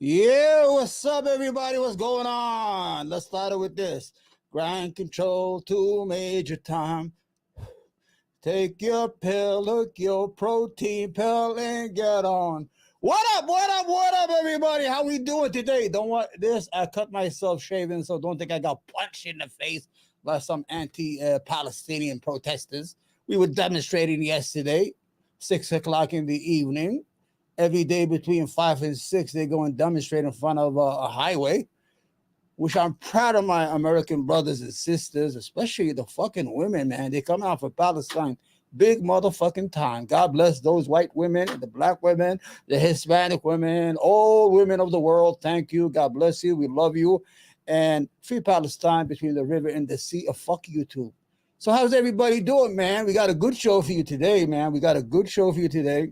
Yeah, what's up, everybody? What's going on? Let's start it with this. Grind control to major time. Take your pill, look your protein pill, and get on. What up, everybody? How we doing today? Don't want this. I cut myself shaving, so don't think I got punched in the face by some anti-Palestinian protesters. We were demonstrating yesterday, 6 o'clock in the evening. Every day between 5 and 6, they go and demonstrate in front of a highway, which I'm proud of my American brothers and sisters, especially the fucking women, man. They come out for Palestine big motherfucking time. God bless those white women, the black women, the Hispanic women, all women of the world. Thank you. God bless you. We love you. And free Palestine between the river and the sea. Fuck you too. So how's everybody doing, man? We got a good show for you today, man. We got a good show for you today.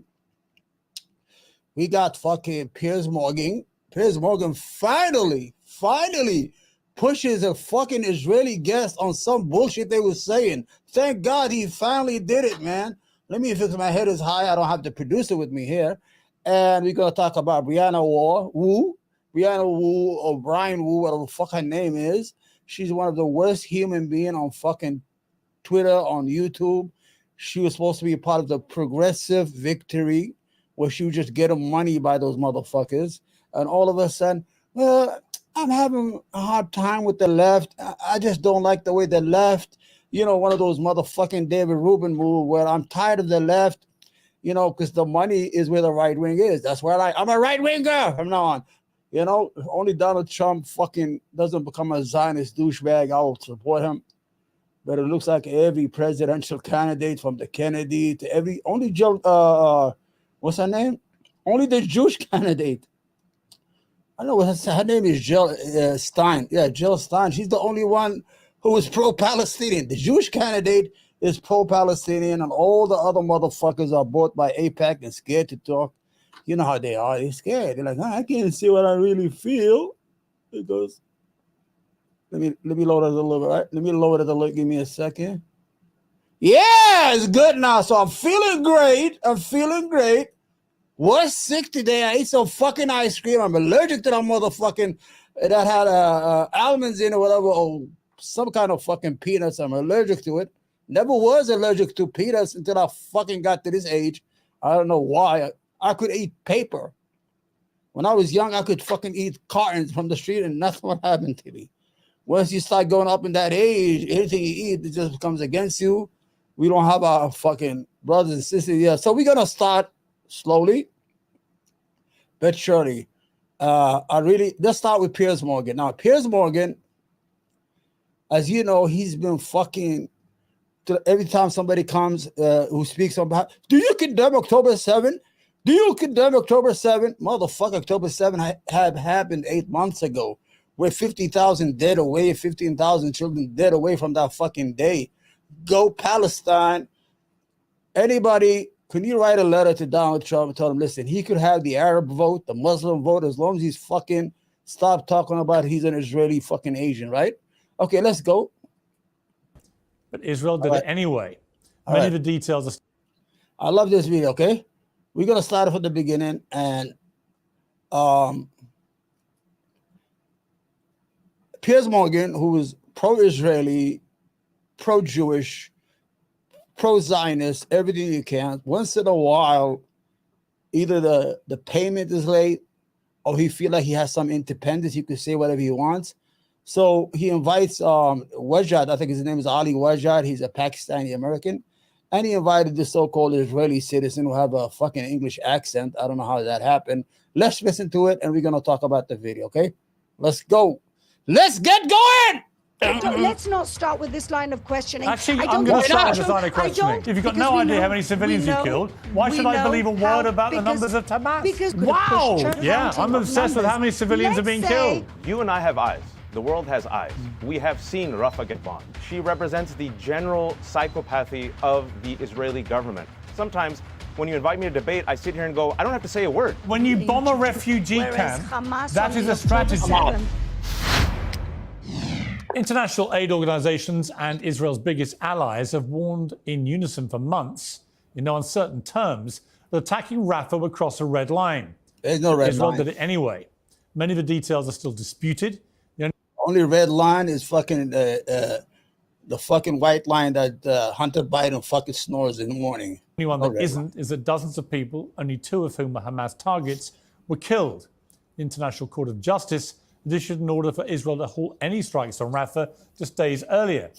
We got fucking Piers Morgan. Piers Morgan finally pushes a fucking Israeli guest on some bullshit they were saying. Thank God he finally did it, man. Let me fix my head is high. I don't have the producer with me here. And we're going to talk about Breanna Wu, or Brian Wu, whatever the fuck her name is. She's one of the worst human beings on fucking Twitter, on YouTube. She was supposed to be a part of the Progressive Victory, where she would just get them money by those motherfuckers. And all of a sudden, I'm having a hard time with the left. I just don't like the way the left, one of those motherfucking David Rubin move where I'm tired of the left, because the money is where the right wing is. That's where I'm a right winger from now on. Only Donald Trump fucking doesn't become a Zionist douchebag, I'll support him. But it looks like every presidential candidate from the Kennedy to only Joe, what's her name? Only the Jewish candidate. I don't know, her name is Jill Stein. Yeah, Jill Stein. She's the only one who is pro-Palestinian. The Jewish candidate is pro-Palestinian, and all the other motherfuckers are bought by AIPAC and scared to talk. You know how they are. They're scared. They're like, I can't see what I really feel. Because let me load it a little bit, right? Let me load it a little. Give me a second. Yeah, it's good now. So I'm feeling great. Was sick today. I ate some fucking ice cream. I'm allergic to that motherfucking that had almonds in it, or whatever, or some kind of fucking peanuts. I'm allergic to it. Never was allergic to peanuts until I fucking got to this age. I don't know why. I could eat paper. When I was young, I could fucking eat cartons from the street and nothing would happen to me. Once you start going up in that age, anything you eat, it just becomes against you. We don't have our fucking brothers and sisters yet. So we're going to start slowly but surely. Let's start with Piers Morgan. Now, Piers Morgan As you know, he's been fucking every time somebody comes who speaks on behalf. Do you condemn October 7? Do you condemn October 7? Motherfucker, October 7 had happened 8 months ago. We're 50,000 dead away, 15,000 children dead away from that fucking day. Go Palestine. Anybody, can you write a letter to Donald Trump and tell him, listen, he could have the Arab vote, the Muslim vote, as long as he's fucking stop talking about he's an Israeli fucking Asian, right? Okay, let's go. But Israel did it anyway. Many of the details are... I love this video, okay? We're going to start off at the beginning, and Piers Morgan, who is pro-Israeli, pro-Jewish, pro-Zionist, everything you can, once in a while, either the payment is late or he feel like he has some independence, he could say whatever he wants. So he invites Wajad, I think his name is Ali Wajad, he's a Pakistani American, and he invited the so-called Israeli citizen who have a fucking English accent. I don't know how that happened. Let's listen to it, and we're going to talk about the video, okay? Let's go. Let's get going! Let's not start with this line of questioning. Actually, I'm going to start with this line of questioning. If you've got no idea how many civilians you killed, why should I believe a word about the numbers of Hamas? Wow! Yeah, I'm obsessed with how many civilians are being killed. You and I have eyes. The world has eyes. We have seen Rafah get bombed. She represents the general psychopathy of the Israeli government. Sometimes, when you invite me to debate, I sit here and go, I don't have to say a word. When you bomb a refugee camp, that is a strategy. International aid organizations and Israel's biggest allies have warned in unison for months, in no uncertain terms, that attacking Rafah would cross a red line. There's no red Israel line. did it anyway. Many of the details are still disputed. Only red line is fucking the fucking white line that Hunter Biden fucking snores in the morning. The only one that isn't is that dozens of people, only 2 of whom were Hamas targets, were killed. The International Court of Justice issued an order for Israel to halt any strikes on Rafah just days earlier.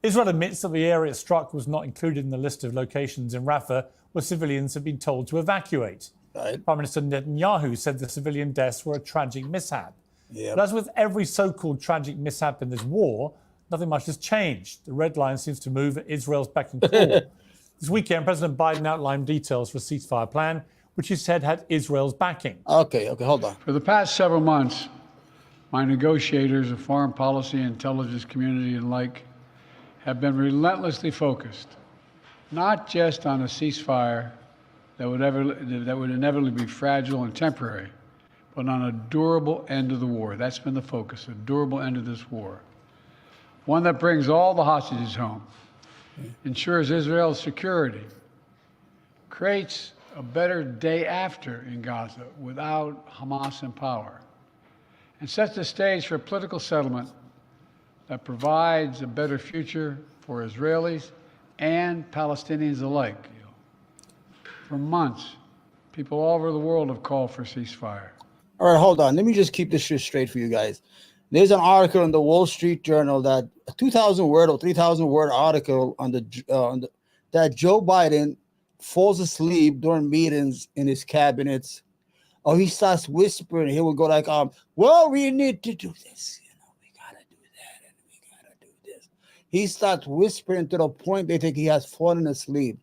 Israel admits that the area struck was not included in the list of locations in Rafah where civilians have been told to evacuate. Right. Prime Minister Netanyahu said the civilian deaths were a tragic mishap. Yep. But as with every so-called tragic mishap in this war, nothing much has changed. The red line seems to move at Israel's beck and call. This weekend, President Biden outlined details for a ceasefire plan, which he said had Israel's backing. Okay, hold on. For the past several months, my negotiators of foreign policy, intelligence community, and like have been relentlessly focused, not just on a ceasefire that would inevitably be fragile and temporary, but on a durable end of the war. That's been the focus, a durable end of this war. One that brings all the hostages home, ensures Israel's security, creates a better day after in Gaza without Hamas in power, and sets the stage for a political settlement that provides a better future for Israelis and Palestinians alike. For months, people all over the world have called for ceasefire. All right, hold on. Let me just keep this shit straight for you guys. There's an article in the Wall Street Journal, that a 2,000 word or 3,000 word article on that Joe Biden falls asleep during meetings in his cabinets, or he starts whispering. He will go like, well, we need to do this. We gotta do that, and we gotta do this. He starts whispering to the point they think he has fallen asleep.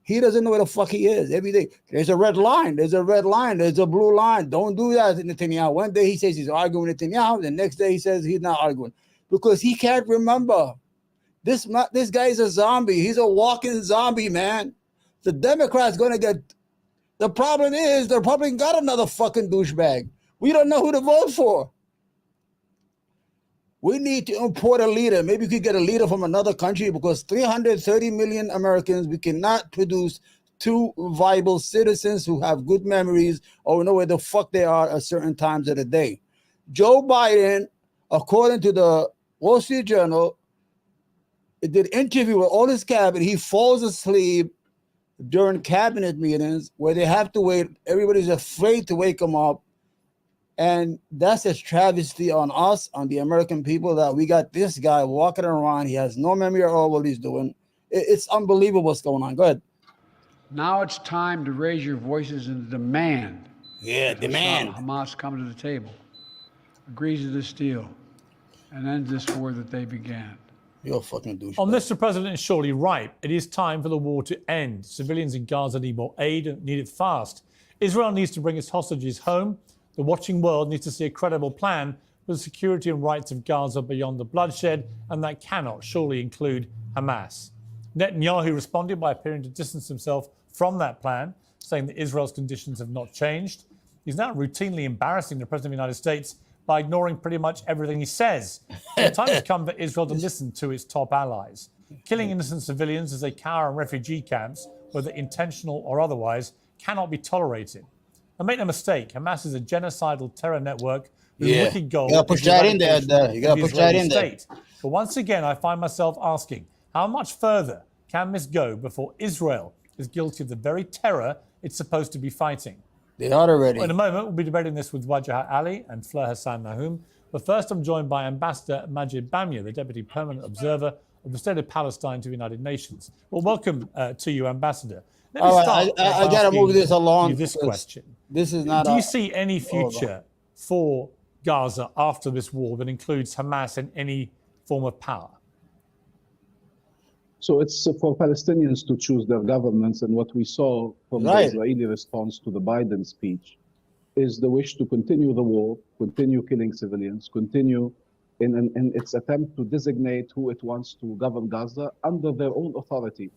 He doesn't know where the fuck he is. Every day, there's a red line, there's a red line, there's a blue line. Don't do that, Netanyahu. One day he says he's arguing with Netanyahu. The next day he says he's not arguing because he can't remember. This guy is a zombie. He's a walking zombie, man. The Democrats going to get... The problem is the Republican got another fucking douchebag. We don't know who to vote for. We need to import a leader. Maybe we could get a leader from another country because 330 million Americans, we cannot produce 2 viable citizens who have good memories or know where the fuck they are at certain times of the day. Joe Biden, according to the Wall Street Journal, did an interview with all his cabinet. He falls asleep during cabinet meetings where they have to wait. Everybody's afraid to wake him up. And that's a travesty on us, on the American people, that we got this guy walking around. He has no memory of all what he's doing. It's unbelievable what's going on. Go ahead. Now it's time to raise your voices and demand. Yeah, demand. Hamas come to the table, agrees to this deal, and end this war that they began. You're a fucking douchebag. On this, the president is surely right. It is time for the war to end. Civilians in Gaza need more aid and need it fast. Israel needs to bring its hostages home. The watching world needs to see a credible plan for the security and rights of Gaza beyond the bloodshed, and that cannot surely include Hamas. Netanyahu responded by appearing to distance himself from that plan, saying that Israel's conditions have not changed. He's now routinely embarrassing the President of the United States by ignoring pretty much everything he says. The time has come for Israel to listen to its top allies. Killing innocent civilians as they cower in refugee camps, whether intentional or otherwise, cannot be tolerated. And make no mistake, Hamas is a genocidal terror network whose wicked goal You gotta push is the that in there. eradication You gotta of the push that Israeli in there. state. But once again, I find myself asking, how much further can this go before Israel is guilty of the very terror it's supposed to be fighting? They are already. In a moment, we'll be debating this with Wajahat Ali and Fleur Hassan Nahum. But first, I'm joined by Ambassador Majid Bamia, the Deputy Permanent Observer of the State of Palestine to the United Nations. Well, welcome to you, Ambassador. Let me All right, start I got to move this along. you this question. This is not Do you see any future for Gaza after this war that includes Hamas in any form of power? So it's for Palestinians to choose their governments, and what we saw from the Israeli response to the Biden speech is the wish to continue the war, continue killing civilians, continue in its attempt to designate who it wants to govern Gaza under their own authority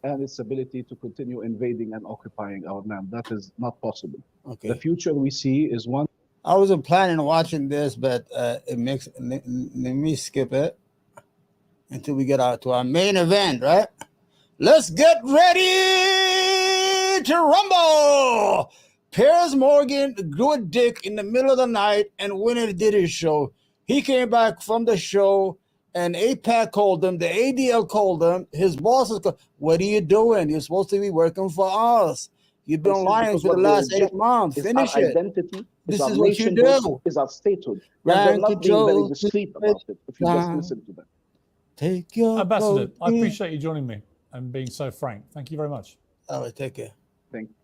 and its ability to continue invading and occupying our land. That is not possible. Okay. The future we see is one. I wasn't planning on watching this, but it makes. Let me skip it until we get out to our main event, right? Let's get ready to rumble. Piers Morgan grew a dick in the middle of the night, and when it did his show, he came back from the show, and APAC called him, the ADL called him, his bosses called, what are you doing? You're supposed to be working for us. You've been lying for the last 8 months. Finish it. Identity, this is is what you do. Is our statehood. Right, And they're not being very discreet about it, if you just listen to them. Take your Ambassador, vote I appreciate you joining me and being so frank. Thank you very much. All right, take care. Thank you.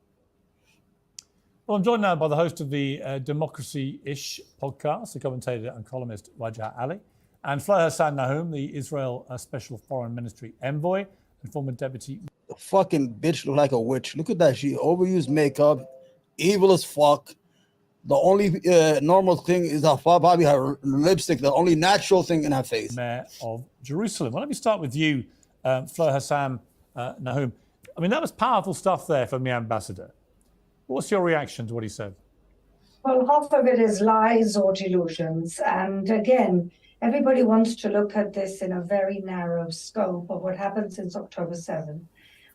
Well, I'm joined now by the host of the Democracy-ish podcast, the commentator and columnist Wajahat Ali, and Fleur Hassan Nahum, the Israel Special Foreign Ministry envoy and former deputy. The fucking bitch look like a witch. Look at that. She overused makeup, evil as fuck. The only normal thing is probably her lipstick, the only natural thing in her face. Mayor of Jerusalem. Well, let me start with you, Fleur Hassan Nahum. I mean, that was powerful stuff there from the ambassador. What's your reaction to what he said? Well, half of it is lies or delusions. And again, everybody wants to look at this in a very narrow scope of what happened since October 7th,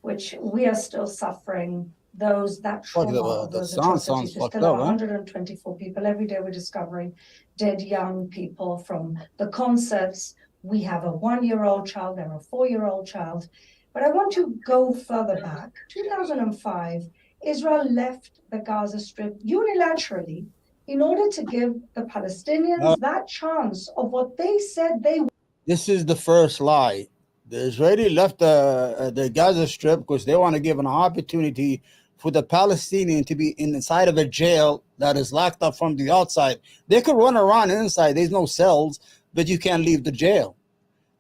which we are still suffering that trauma, those atrocities. There's still 124 people. Every day we're discovering dead young people from the concerts. We have a 1-year-old child, there are a 4-year-old child. But I want to go further back. 2005, Israel left the Gaza Strip unilaterally in order to give the Palestinians that chance of what they said they would. This is the first lie. The Israeli left the Gaza Strip because they want to give an opportunity for the Palestinian to be inside of a jail that is locked up from the outside. They could run around inside. There's no cells, but you can't leave the jail.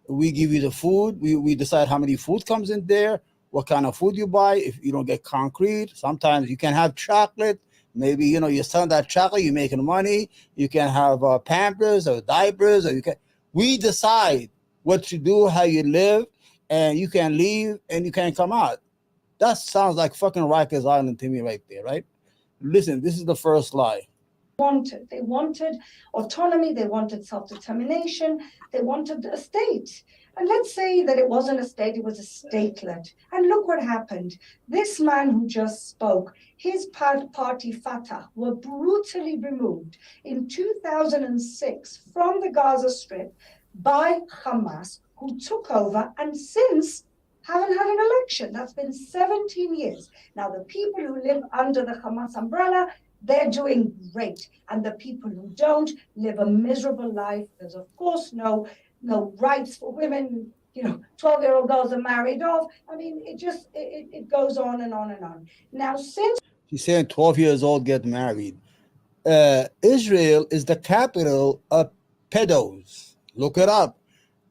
We give you the food. We decide how many food comes in there, what kind of food you buy. If you don't get concrete, sometimes you can have chocolate. Maybe, you sell that chocolate, you're making money. You can have Pampers or diapers, or we decide what you do, how you live, and you can leave and you can't come out. That sounds like fucking Rikers Island to me right there, right? Listen, this is the first lie. They wanted autonomy, they wanted self-determination, they wanted a state. And let's say that it wasn't a state, it was a statelet. And look what happened. This man who just spoke, his party Fatah were brutally removed in 2006 from the Gaza Strip by Hamas, who took over and since haven't had an election. That's been 17 years. Now, the people who live under the Hamas umbrella, they're doing great. And the people who don't live a miserable life. There's, of course, no rights for women. 12-year-old girls are married off. I mean, it goes on and on and on. Now, since... She's saying 12 years old get married. Israel is the capital of pedos. Look it up.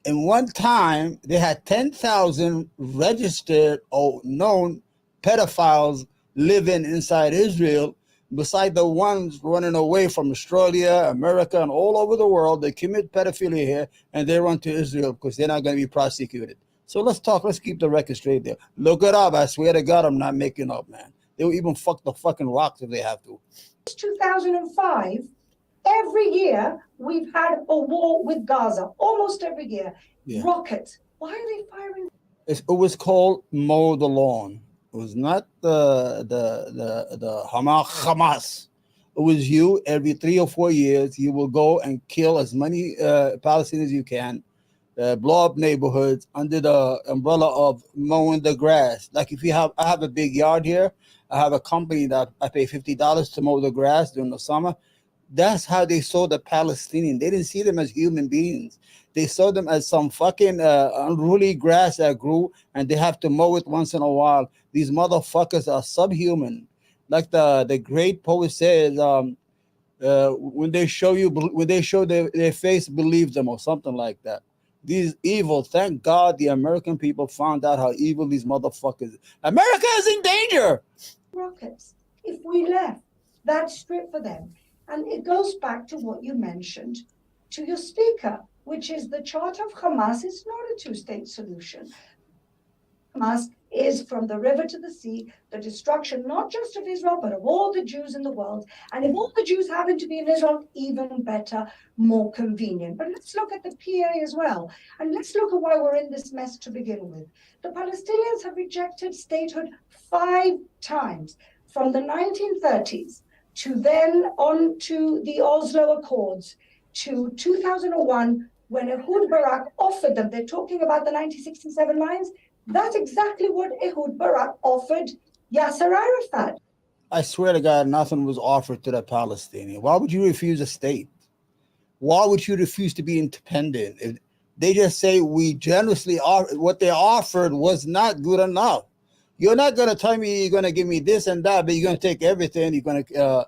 In one time, they had 10,000 registered or known pedophiles living inside Israel, beside the ones running away from Australia, America, and all over the world. They commit pedophilia here, and they run to Israel because they're not going to be prosecuted. So let's keep the record straight there. Look it up. I swear to God, I'm not making up, man. They will even fuck the fucking rocks if they have to. 2005, every year we've had a war with Gaza, almost every year. Yeah. Rockets. Why are they firing? It was called mow the lawn. It was not the Hamas. It was you. Every 3 or 4 years, you will go and kill as many Palestinians as you can, blow up neighborhoods under the umbrella of mowing the grass. Like I have a big yard here. I have a company that I pay $50 to mow the grass during the summer. That's how they saw the Palestinian. They didn't see them as human beings. They saw them as some fucking unruly grass that grew, and they have to mow it once in a while. These motherfuckers are subhuman. Like the great poet says, when they show their face, believe them, or something like that. These evil, thank God the American people found out how evil these motherfuckers. America is in danger. Rockets. If we left that strip for them, and it goes back to what you mentioned to your speaker, which is the Charter of Hamas is not a two-state solution. Hamas is from the river to the sea, the destruction not just of Israel, but of all the Jews in the world. And if all the Jews happen to be in Israel, even better, more convenient. But let's look at the PA as well. And let's look at why we're in this mess to begin with. The Palestinians have rejected statehood 5 times, from the 1930s to then on to the Oslo Accords, to 2001, when Ehud Barak offered them. They're talking about the 1967 lines. That's exactly what Ehud Barak offered Yasser Arafat. I swear to God, nothing was offered to the Palestinian. Why would you refuse a state? Why would you refuse to be independent? If they just say we generously offer, what they offered was not good enough. You're not going to tell me you're going to give me this and that, but you're going to take everything. You're going to,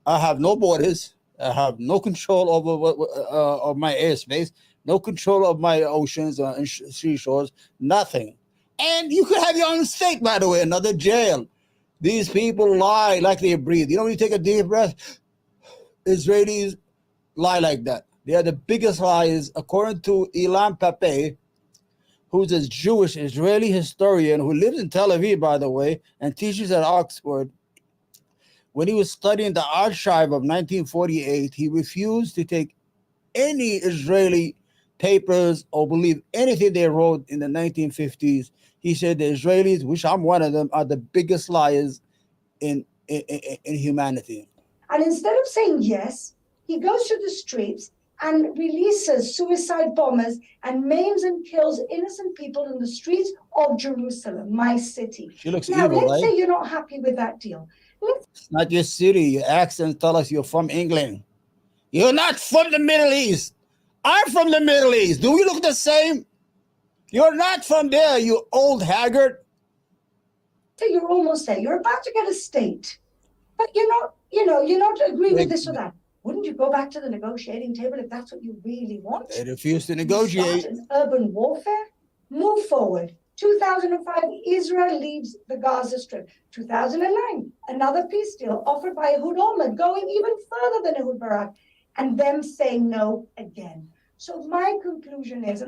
I have no borders. I have no control over of my airspace, no control of my oceans and seashores, nothing. And you could have your own state, by the way, another jail. These people lie like they breathe. You know, when you take a deep breath, Israelis lie like that. They are the biggest liars, according to Ilan Pappé, who's a Jewish Israeli historian who lives in Tel Aviv, by the way, and teaches at Oxford. When he was studying the archive of 1948, he refused to take any Israeli papers or believe anything they wrote in the 1950s. He said the Israelis, which I'm one of them, are the biggest liars in humanity. And instead of saying yes, he goes to the streets and releases suicide bombers and maims and kills innocent people in the streets of Jerusalem, my city. She looks now, evil, let's right? say you're not happy with that deal. It's not your city. Your accent tell us you're from England. You're not from the Middle East. I'm from the Middle East. Do we look the same? You're not from there, you old haggard. So you're almost there. You're about to get a state, but you're not agreeing with this or that. Wouldn't you go back to the negotiating table if that's what you really want? They refuse to negotiate. Start an urban warfare? Move forward. 2005, Israel leaves the Gaza Strip. 2009, another peace deal offered by Ehud Olmert, going even further than Ehud Barak, and them saying no again. So my conclusion is,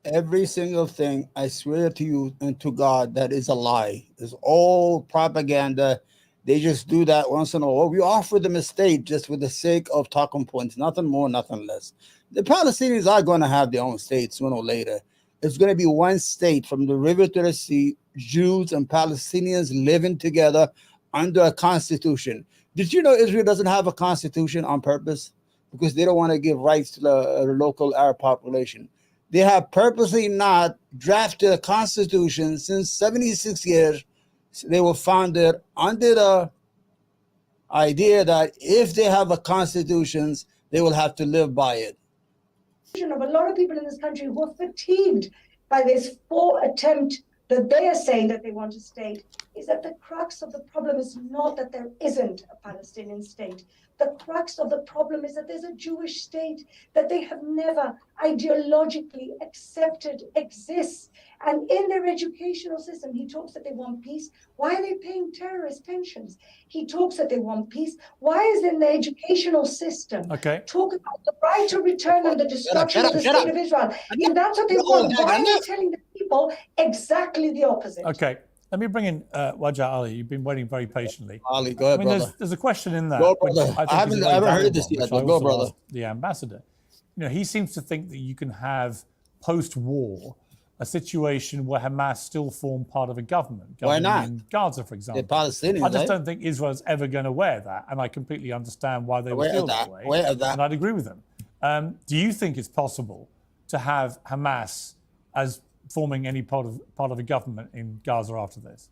every single thing, I swear to you and to God, that is a lie. It's all propaganda. They just do that once in a while. We offer them a state just for the sake of talking points, nothing more, nothing less. The Palestinians are going to have their own state sooner or later. It's going to be one state from the river to the sea, Jews and Palestinians living together under a constitution. Did you know Israel doesn't have a constitution on purpose? Because they don't want to give rights to the local Arab population. They have purposely not drafted a constitution since 76 years. They were founded under the idea that if they have a constitution, they will have to live by it. Of a lot of people in this country who are fatigued by this 4 attempt that they are saying that they want a state is that the crux of the problem is not that there isn't a Palestinian state. The crux of the problem is that there's a Jewish state that they have never ideologically accepted exists. And in their educational system, he talks that they want peace. Why are they paying terrorist pensions? He talks that they want peace. Why is in the educational system talk about the right to return and the destruction of the state of Israel? And that's what they want. Why are they telling the people exactly the opposite? Okay. Let me bring in Wajah Ali. You've been waiting very patiently. Ali, go ahead, brother. There's a question in that. Go, brother. I haven't heard this yet, but go, brother. The ambassador. He seems to think that you can have post-war a situation where Hamas still form part of a government. Why not? In Gaza, for example. They're Palestinians, I just don't think Israel's ever going to wear that, and I completely understand why they would feel that way. And I'd agree with them. Do you think it's possible to have Hamas as forming any part of a government in Gaza after this?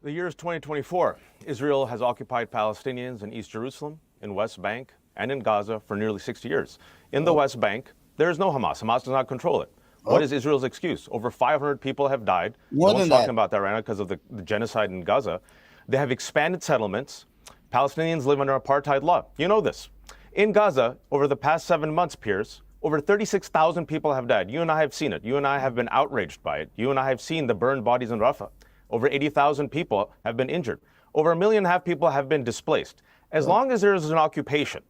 The year is 2024. Israel has occupied Palestinians in East Jerusalem, in West Bank, and in Gaza for nearly 60 years. In the West Bank, there is no Hamas. Hamas does not control it. What is Israel's excuse? Over 500 people have died. No one's talking about that right now because of the genocide in Gaza. They have expanded settlements. Palestinians live under apartheid law. You know this. In Gaza, over the past 7 months, Piers, over 36,000 people have died. You and I have seen it. You and I have been outraged by it. You and I have seen the burned bodies in Rafah. Over 80,000 people have been injured. Over 1.5 million people have been displaced. As long as there is an occupation,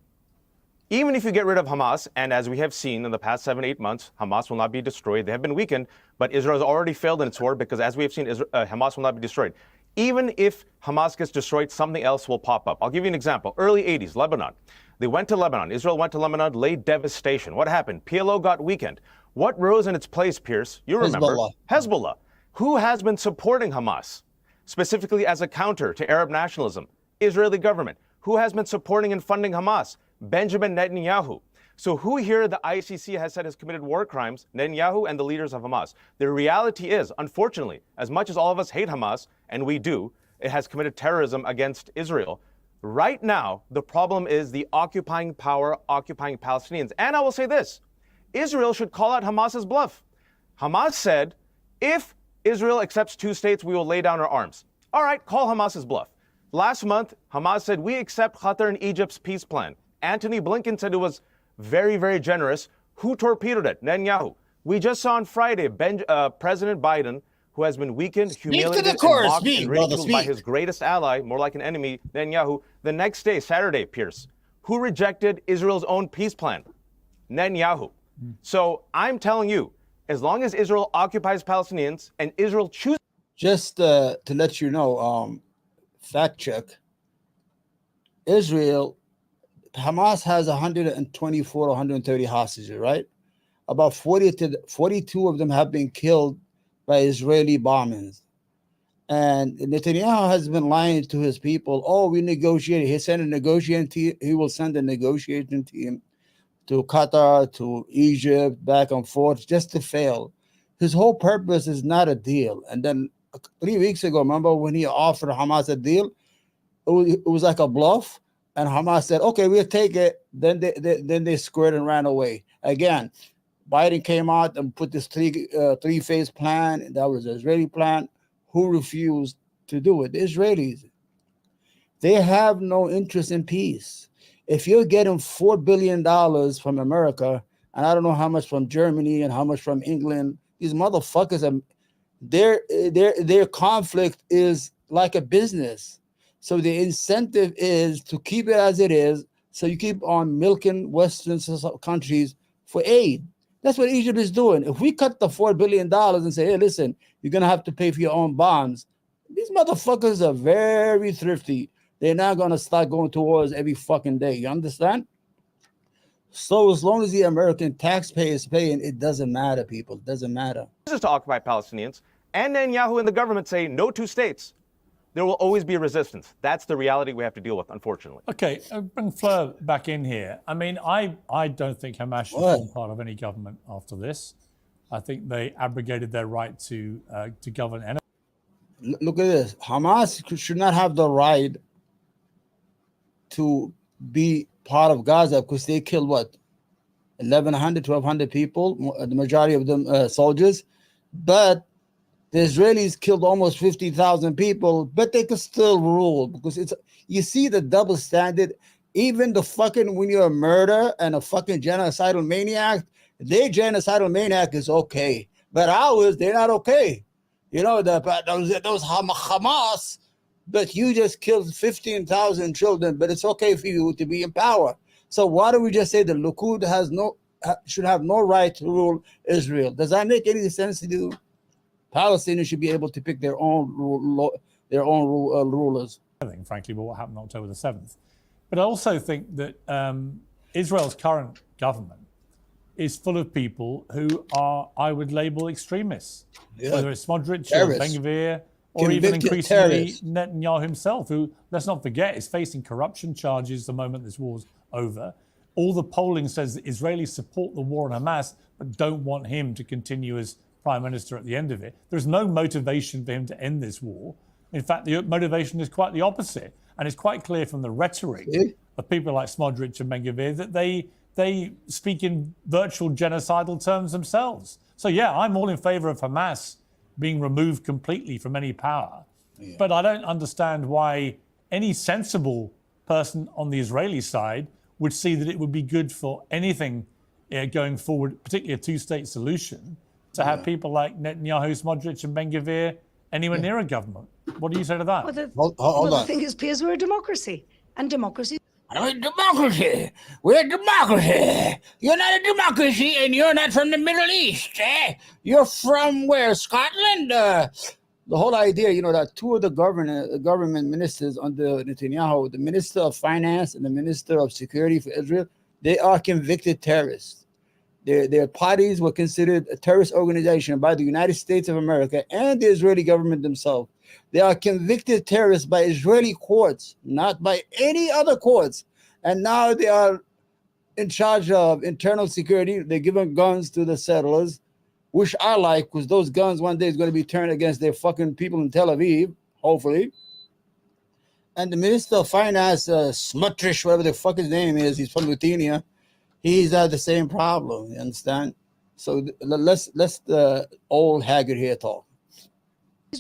even if you get rid of Hamas, and as we have seen in the past 7-8 months, Hamas will not be destroyed. They have been weakened, but Israel has already failed in its war because, as we have seen, Hamas will not be destroyed. Even if Hamas gets destroyed, something else will pop up. I'll give you an example. Early 80s, Lebanon. They went to Lebanon. Israel went to Lebanon, laid devastation. What happened? PLO got weakened. What rose in its place, Piers? You remember. Hezbollah. Who has been supporting Hamas, specifically as a counter to Arab nationalism? Israeli government. Who has been supporting and funding Hamas? Benjamin Netanyahu. So who here the ICC has said has committed war crimes? Netanyahu and the leaders of Hamas. The reality is, unfortunately, as much as all of us hate Hamas, and we do, it has committed terrorism against Israel. Right now, the problem is the occupying power, occupying Palestinians. And I will say this, Israel should call out Hamas's bluff. Hamas said, if Israel accepts 2 states, we will lay down our arms. All right, call Hamas's bluff. Last month, Hamas said, we accept Qatar and Egypt's peace plan. Antony Blinken said it was very, very generous. Who torpedoed it? Netanyahu. We just saw on Friday, President Biden, who has been weakened, humiliated, and mocked and ridiculed by his greatest ally, more like an enemy, Netanyahu. The next day, Saturday, Piers, who rejected Israel's own peace plan? Netanyahu. So I'm telling you, as long as Israel occupies Palestinians and Israel chooses... Just to let you know, fact check, Israel, Hamas has 124, 130 hostages, right? About 42 of them have been killed by Israeli bombings. And Netanyahu has been lying to his people. Oh, we negotiated. He sent a negotiating team. He will send a negotiating team to Qatar, to Egypt, back and forth, just to fail. His whole purpose is not a deal. And then 3 weeks ago, remember when he offered Hamas a deal? It was like a bluff. And Hamas said, okay, we'll take it. Then they squared and ran away. Again, Biden came out and put this three-phase plan. That was an Israeli plan. Who refused to do it? The Israelis. They have no interest in peace. If you're getting $4 billion from America, and I don't know how much from Germany and how much from England, these motherfuckers, their conflict is like a business. So the incentive is to keep it as it is. So you keep on milking Western countries for aid. That's what Egypt is doing. If we cut the $4 billion and say, hey, listen, you're going to have to pay for your own bonds, these motherfuckers are very thrifty. They're not going to start going to wars every fucking day. You understand? So as long as the American taxpayer is paying, it doesn't matter, people. It doesn't matter. This is to occupy Palestinians. And Netanyahu and the government say no 2 states. There will always be resistance. That's the reality we have to deal with, unfortunately. Okay, bring Fleur back in here. I mean, I don't think Hamas should form part of any government after this. I think they abrogated their right to govern. Look at this. Hamas should not have the right to be part of Gaza because they killed, what, 1,100, 1,200 people, the majority of them soldiers. but the Israelis killed almost 50,000 people, but they could still rule because it's, you see the double standard. Even the fucking, when you're a murderer and a fucking genocidal maniac, their genocidal maniac is okay, but ours, they're not okay. You know, those Hamas, but you just killed 15,000 children, but it's okay for you to be in power. So why don't we just say the Likud should have no right to rule Israel? Does that make any sense to you? Palestinians should be able to pick their own rulers. Frankly, what happened on October the 7th. But I also think that Israel's current government is full of people who are, I would label, extremists. Yeah. Whether it's Smotrich or Ben-Gvir, or even increasingly Netanyahu himself, who, let's not forget, is facing corruption charges the moment this war's over. All the polling says that Israelis support the war on Hamas, but don't want him to continue as prime minister at the end of it. There's no motivation for him to end this war. In fact, the motivation is quite the opposite. And it's quite clear from the rhetoric of people like Smotrich and Ben-Gvir that they speak in virtual genocidal terms themselves. So yeah, I'm all in favor of Hamas being removed completely from any power. Yeah. But I don't understand why any sensible person on the Israeli side would see that it would be good for anything going forward, particularly a two-state solution, to have people like Netanyahu, Smotrich and Ben-Gvir anywhere near a government. What do you say to that? Well, the thing is, Piers, we're a democracy. And democracy... We're a democracy. We're a democracy. You're not a democracy, and you're not from the Middle East. You're from where? Scotland? The whole idea, you know, that two of the government ministers under Netanyahu, the Minister of Finance and the Minister of Security for Israel, they are convicted terrorists. Their parties were considered a terrorist organization by the United States of America and the Israeli government themselves. They are convicted terrorists by Israeli courts, not by any other courts. And now they are in charge of internal security. They're giving guns to the settlers, which I like, because those guns one day is going to be turned against their fucking people in Tel Aviv, hopefully. And the Minister of Finance, Smotrich, whatever the fuck his name is, he's from Lithuania. He's had the same problem, you understand? So let's the old haggard here talk.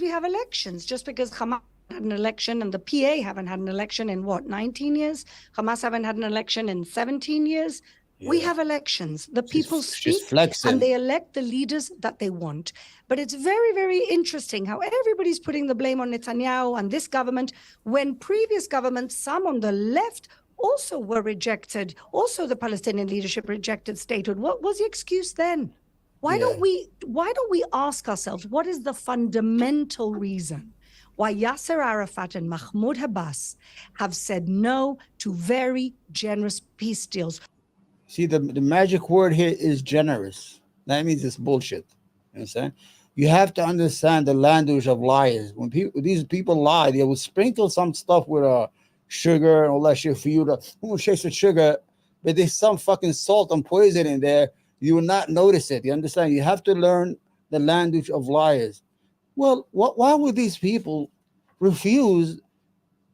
We have elections. Just because Hamas had an election and the PA haven't had an election in, what, 19 years? Hamas haven't had an election in 17 years? Yeah. We have elections. The people speak and they elect the leaders that they want. But it's very, very interesting how everybody's putting the blame on Netanyahu and this government when previous governments, some on the left, also were rejected. Also, the Palestinian leadership rejected statehood. What was the excuse then? Why don't we ask ourselves, what is the fundamental reason why Yasser Arafat and Mahmoud Abbas have said no to very generous peace deals? See, the magic word here is generous. That means it's bullshit. You understand? You have to understand the language of liars. When these people lie, they will sprinkle some stuff with sugar and all that shit for you to chase with sugar, but there's some fucking salt and poison in there. You will not notice it. You understand? You have to learn the language of liars. Well, why would these people refuse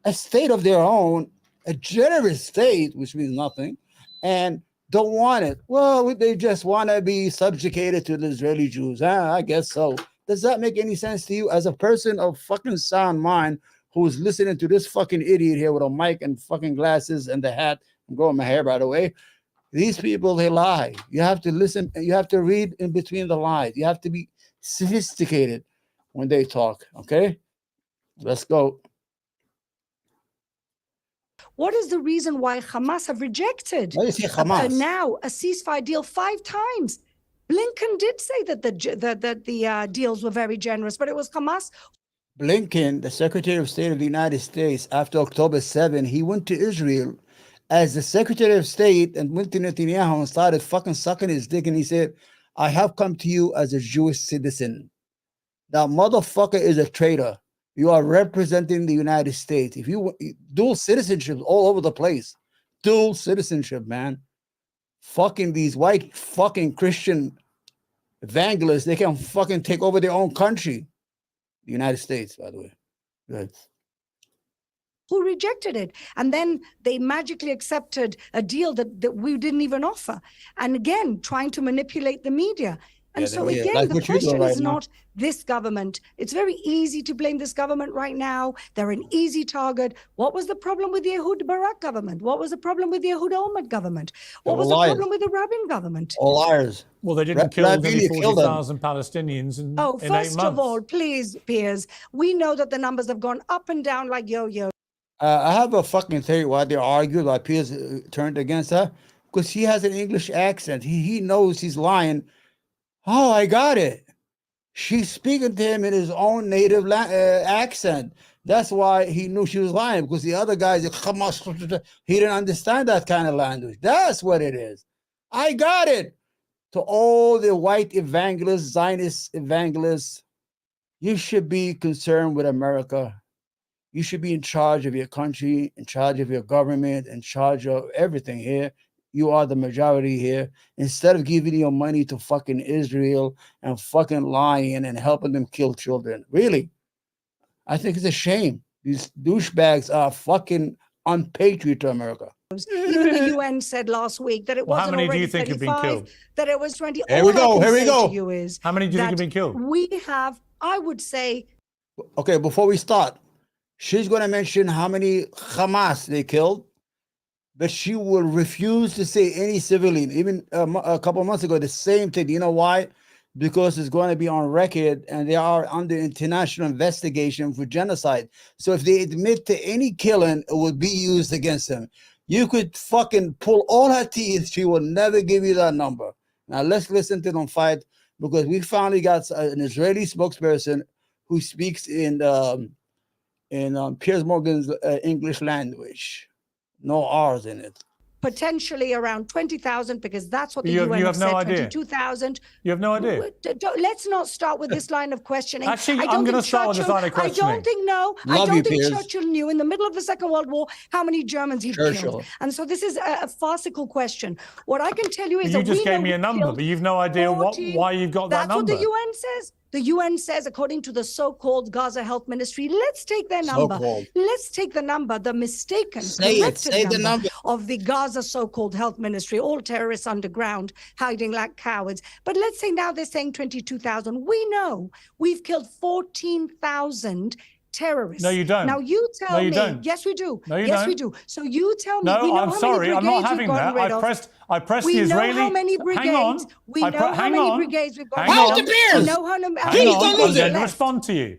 a state of their own, a generous state, which means nothing, and don't want it? Well, they just want to be subjugated to the Israeli Jews. I guess so. Does that make any sense to you as a person of fucking sound mind who's listening to this fucking idiot here with a mic and fucking glasses and the hat? I'm growing my hair, by the way. These people, they lie. You have to listen. You have to read in between the lies. You have to be sophisticated when they talk, okay? Let's go. What is the reason why Hamas have rejected now a ceasefire deal 5 times? Blinken did say that the deals were very generous, but it was Hamas. Blinken, the Secretary of State of the United States, after October 7, he went to Israel as the Secretary of State and went to Netanyahu and started fucking sucking his dick, and he said, I have come to you as a Jewish citizen. That motherfucker is a traitor. You are representing the United States. If you dual citizenship all over the place, dual citizenship, man. Fucking these white fucking Christian evangelists, they can fucking take over their own country. The United States, by the way. Good. Who rejected it. And then they magically accepted a deal that we didn't even offer. And again, trying to manipulate the media. And so again, like the what you're doing question right is now. not this government. It's very easy to blame this government right now. They're an easy target. What was the problem with the Ehud Barak government? What was the problem with the Ehud Olmert government? What was the liars. problem with the Rabin government? All liars. Well, they didn't kill Rabin, nearly you killed them. 40,000 Palestinians in, Oh, in 8 first months. of all, please, Piers, we know that the numbers have gone up and down like yo-yo. I have a fucking theory why they argued, why Piers turned against her. Because he has an English accent. He knows he's lying. Oh, I got it. She's speaking to him in his own native accent. That's why he knew she was lying, because the other guys, he didn't understand that kind of language. That's what it is. I got it. To all the white evangelists, Zionist evangelists, you should be concerned with America. You should be in charge of your country, in charge of your government, in charge of everything here. You are the majority here. Instead of giving your money to fucking Israel and fucking lying and helping them kill children. Really, I think it's a shame. These douchebags are fucking unpatriot to America. Even the UN said last week that it wasn't how many do already you think have been 35, killed? that it was 20. Here we go, All I can here we say go. to you is How many do you think have that been killed? we have, I would say, Okay, before we start, she's going to mention how many Hamas they killed, but she will refuse to say any civilian. Even a couple of months ago, the same thing. You know why? Because it's going to be on record and they are under international investigation for genocide. So if they admit to any killing, it will be used against them. You could fucking pull all her teeth. She will never give you that number. Now let's listen to them fight, because we finally got an Israeli spokesperson who speaks in Piers Morgan's English language. No R's in it. potentially around 20,000, because that's what the You UN have no said, idea. 22,000. You have no idea. Let's not start with this line of questioning. Actually, I I'm don't going to think start with this Churchill- line of questioning. I don't think, no, I Love you, don't think Piers. Churchill knew in the middle of the Second World War how many Germans he'd Churchill. killed. And so this is a farcical question. What I can tell you is You that just we gave know me a we number, killed but you've no idea 14 why you've got that That's number. what the UN says. The UN says, according to the so-called Gaza Health Ministry, let's take their number. So-called. Let's take the number, the mistaken, Say it. corrected Say the number. of the Gaza so-called health ministry, all terrorists underground, hiding like cowards. But let's say now they're saying 22,000. We know we've killed 14,000 terrorists. No, you don't. Now you tell No, you me. don't. Yes, we do. No, you yes, don't. we do. So you tell me. we No, know I'm how sorry. many I'm not brigades having we've gotten that. rid of. I pressed We the know Israeli. how many brigades. Hang on. We know how hang many on. brigades we've got. Hang Hold on. the Piers. We know how many. Hang Please on. don't I'm lose going it. to respond to you.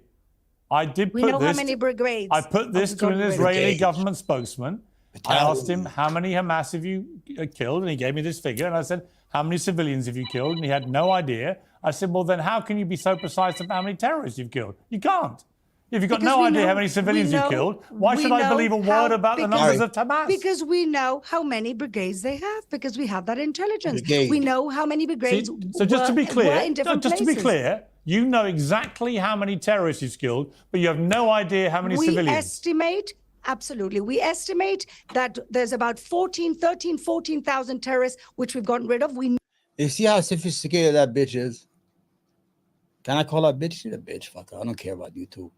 I did We put know this. how many brigades. I put this have to we an gotten rid of. Israeli Brigades. government spokesman. I asked him, how many Hamas have you killed? And he gave me this figure. And I said, how many civilians have you killed? And he had no idea. I said, well, then how can you be so precise about how many terrorists you've killed? You can't. If you've got Because no we idea know- how many civilians we you've know- killed, why we should I know believe a word how- about the because- numbers of Hamas? Because we know how many brigades they have, because we have that intelligence. Brigade. We know how many brigades So just to be were clear, in different just to be places. clear, you know exactly how many terrorists you've killed, but you have no idea how many We civilians. estimate, absolutely, we estimate that there's about 14,000 terrorists, which we've gotten rid of. We You see how sophisticated that bitch is? Can I call her bitch? She's a bitch. Fuck her. I don't care about you two.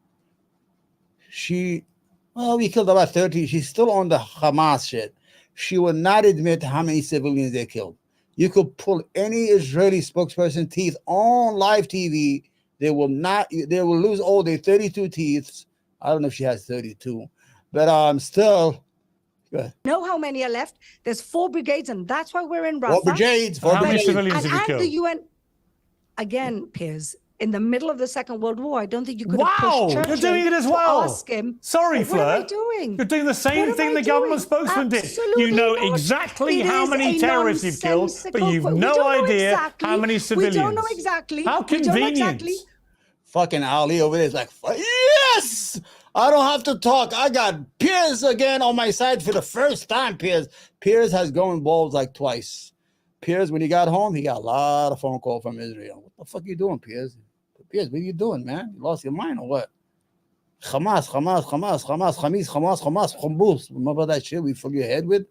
We killed about 30. She's still on the Hamas shit. She will not admit how many civilians they killed. You could pull any Israeli spokesperson teeth on live TV. They will lose all their 32 teeth. I don't know if she has 32, but still. know how many are left. There's 4 brigades, and that's why we're in Rafah. 4 brigades. 4 How many brigades. civilians have you And killed? the UN, again, Piers, in the middle of the Second World War, I don't think you could have Wow, pushed you're Churchill doing it as to well. ask him. Sorry, What am I Fleur. doing? You're doing the What same am thing I the government doing? spokesman did. Absolutely You know not. exactly It how is many a terrorists you've killed, but nonsensical you've we no don't know idea exactly. how many civilians. We don't know exactly. How We don't know convenient. exactly. Fucking Ali over there is like, yes, I don't have to talk. I got Piers again on my side for the first time. Piers has gone balls like twice. Piers, when he got home, he got a lot of phone call from Israel. What the fuck you doing, Piers? Piers, what are you doing, man? You lost your mind or what? Hamas, remember that shit we fill your head with?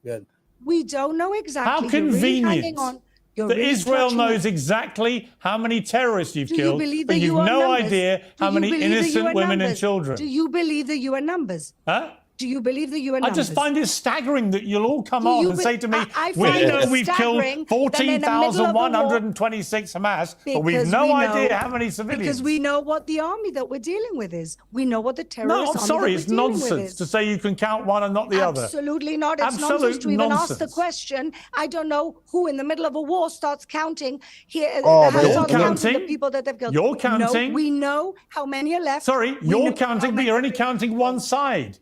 Good. We don't know exactly. How You're really convenient hanging on. You're that really Israel clutching knows on. exactly how many terrorists you've Do you killed, believe but the you've UN no numbers? idea Do how you many believe the innocent UN women and numbers? children. Do you believe the UN numbers? Huh? Do you believe the UN I numbers? just find it staggering that you'll all come Do on you and be- say to me, I we find know it we've killed staggering that in the middle of the war- 14,126 Hamas, but we've Because no we know- idea how many civilians. Because we know what the army that we're dealing with is. We know what the No, terrorist I'm army sorry, that it's we're dealing with nonsense is. to say you can count one and not the other. Absolutely not. It's Absolute nonsense to even ask the nonsense. question. I don't know who in the middle of a war starts counting here. Oh, has you're started counting. the people that they've killed. You're No, counting. we know how many are left. Sorry, We you're know counting, how but you're many- only counting one side.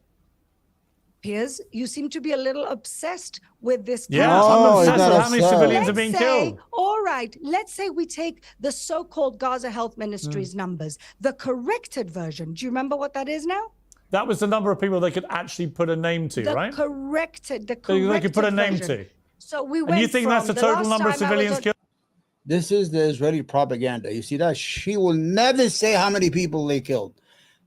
Piers, you seem to be a little obsessed with this. Yeah, No, I'm he's obsessed not with how many obsessed. civilians are Let's being say, killed. all right, let's say we take the so-called Gaza Health Ministry's numbers, the corrected version. Do you remember what that is now? That was the number of people they could actually put a name to, The right? corrected, the They corrected could put a name version. to. So we went And you think that's the from total last number of time I was civilians on- killed? This is the Israeli propaganda. You see that? She will never say how many people they killed.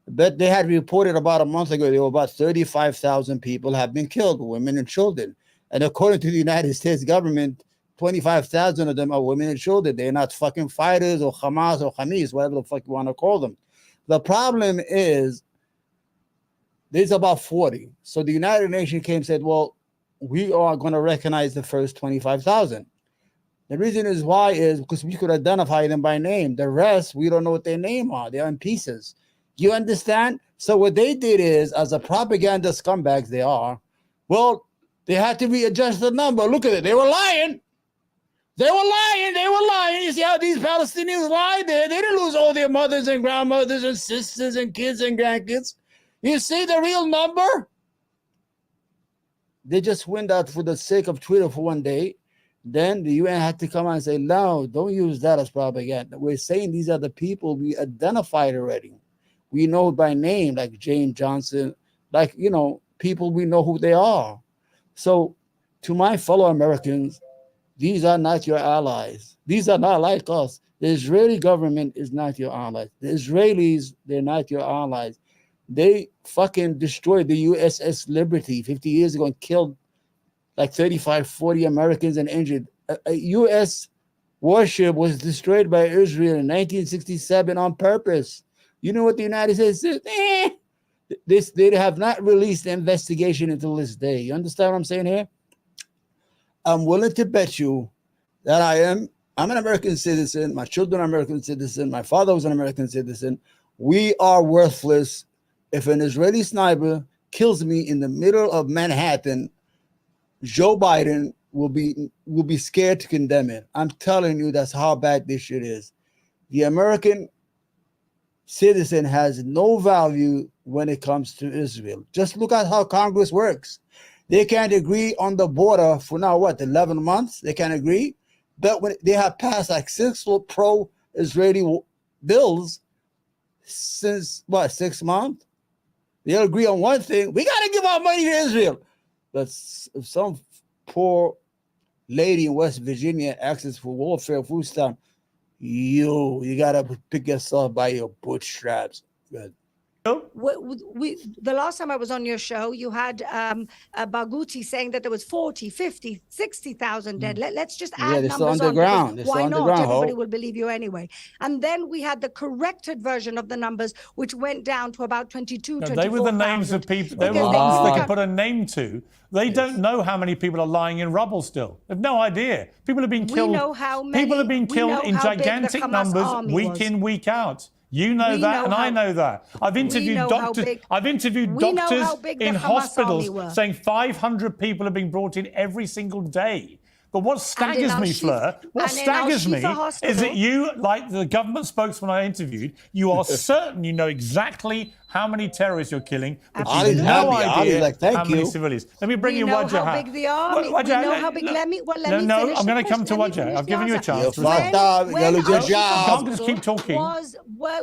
But they had reported about a month ago, there were about 35,000 people have been killed, women and children. And according to the United States government, 25,000 of them are women and children. They're not fucking fighters or Hamas or Hamis, whatever the fuck you want to call them. The problem is, there's about 40. So the United Nations came and said, well, we are going to recognize the first 25,000. The reason is why is because we could identify them by name. The rest, we don't know what their name are. They're in pieces. You understand? So what they did is, as a propaganda scumbags they are, well, they had to readjust the number. Look at it. They were lying. They were lying. They were lying. You see how these Palestinians lied? They didn't lose all their mothers and grandmothers and sisters and kids and grandkids. You see the real number? They just went out for the sake of Twitter for one day. Then the UN had to come out and say, no, don't use that as propaganda. We're saying these are the people we identified already. We know by name, like James Johnson, like, you know, people we know who they are. So to my fellow Americans, these are not your allies. These are not like us. The Israeli government is not your allies. The Israelis, they're not your allies. They fucking destroyed the USS Liberty 50 years ago and killed like 35, 40 Americans and injured. A U.S. warship was destroyed by Israel in 1967 on purpose. You know what the United States said? They have not released the investigation until this day. You understand what I'm saying here? I'm willing to bet you that I'm an American citizen. My children are American citizen. My father was an American citizen. We are worthless. If an Israeli sniper kills me in the middle of Manhattan, Joe Biden will be scared to condemn it. I'm telling you, that's how bad this shit is. The American citizen has no value when it comes to Israel. Just look at how Congress works. They can't agree on the border for now, 11 months? They can't agree. But when they have passed like 6 pro-Israeli bills since, 6 months? They'll agree on one thing. We got to give our money to Israel. But if some poor lady in West Virginia asks for welfare food stamp, you got to pick yourself by your bootstraps. Good. The last time I was on your show, you had Barghouti saying that there was 40, 50, 60,000 dead. Let's just add they're numbers still underground. on. Why not? Underground, Everybody will believe you anyway. And then we had the corrected version of the numbers, which went down to about 22, No, 24,000. they were the names of people. They were Because ones they couldn't could put a name to. They don't know how many people are lying in rubble still. They've no idea. People have been killed. We know how many. People have been we killed know in how big the gigantic Hamas numbers army week was. in, week out. You know We that, know and I how- know that. I've interviewed know how doctors. big- I've interviewed we know doctors how big the in Hamas hospitals army were. saying 500 people are being brought in every single day. But what staggers me, Fleur, what staggers me is that you, like the government spokesman I interviewed, you are certain you know exactly how many terrorists you're killing, but you Ali's have no happy. idea Ali's like, thank how many you. civilians. Let me bring We you know Wajah. how big the army. We know how big. Let me No, finish I'm the going to come to question. Let me Wajah. finish I've the given you a answer. chance. You're fucked up. You gotta do your Al-Shifa job. Can't just keep talking.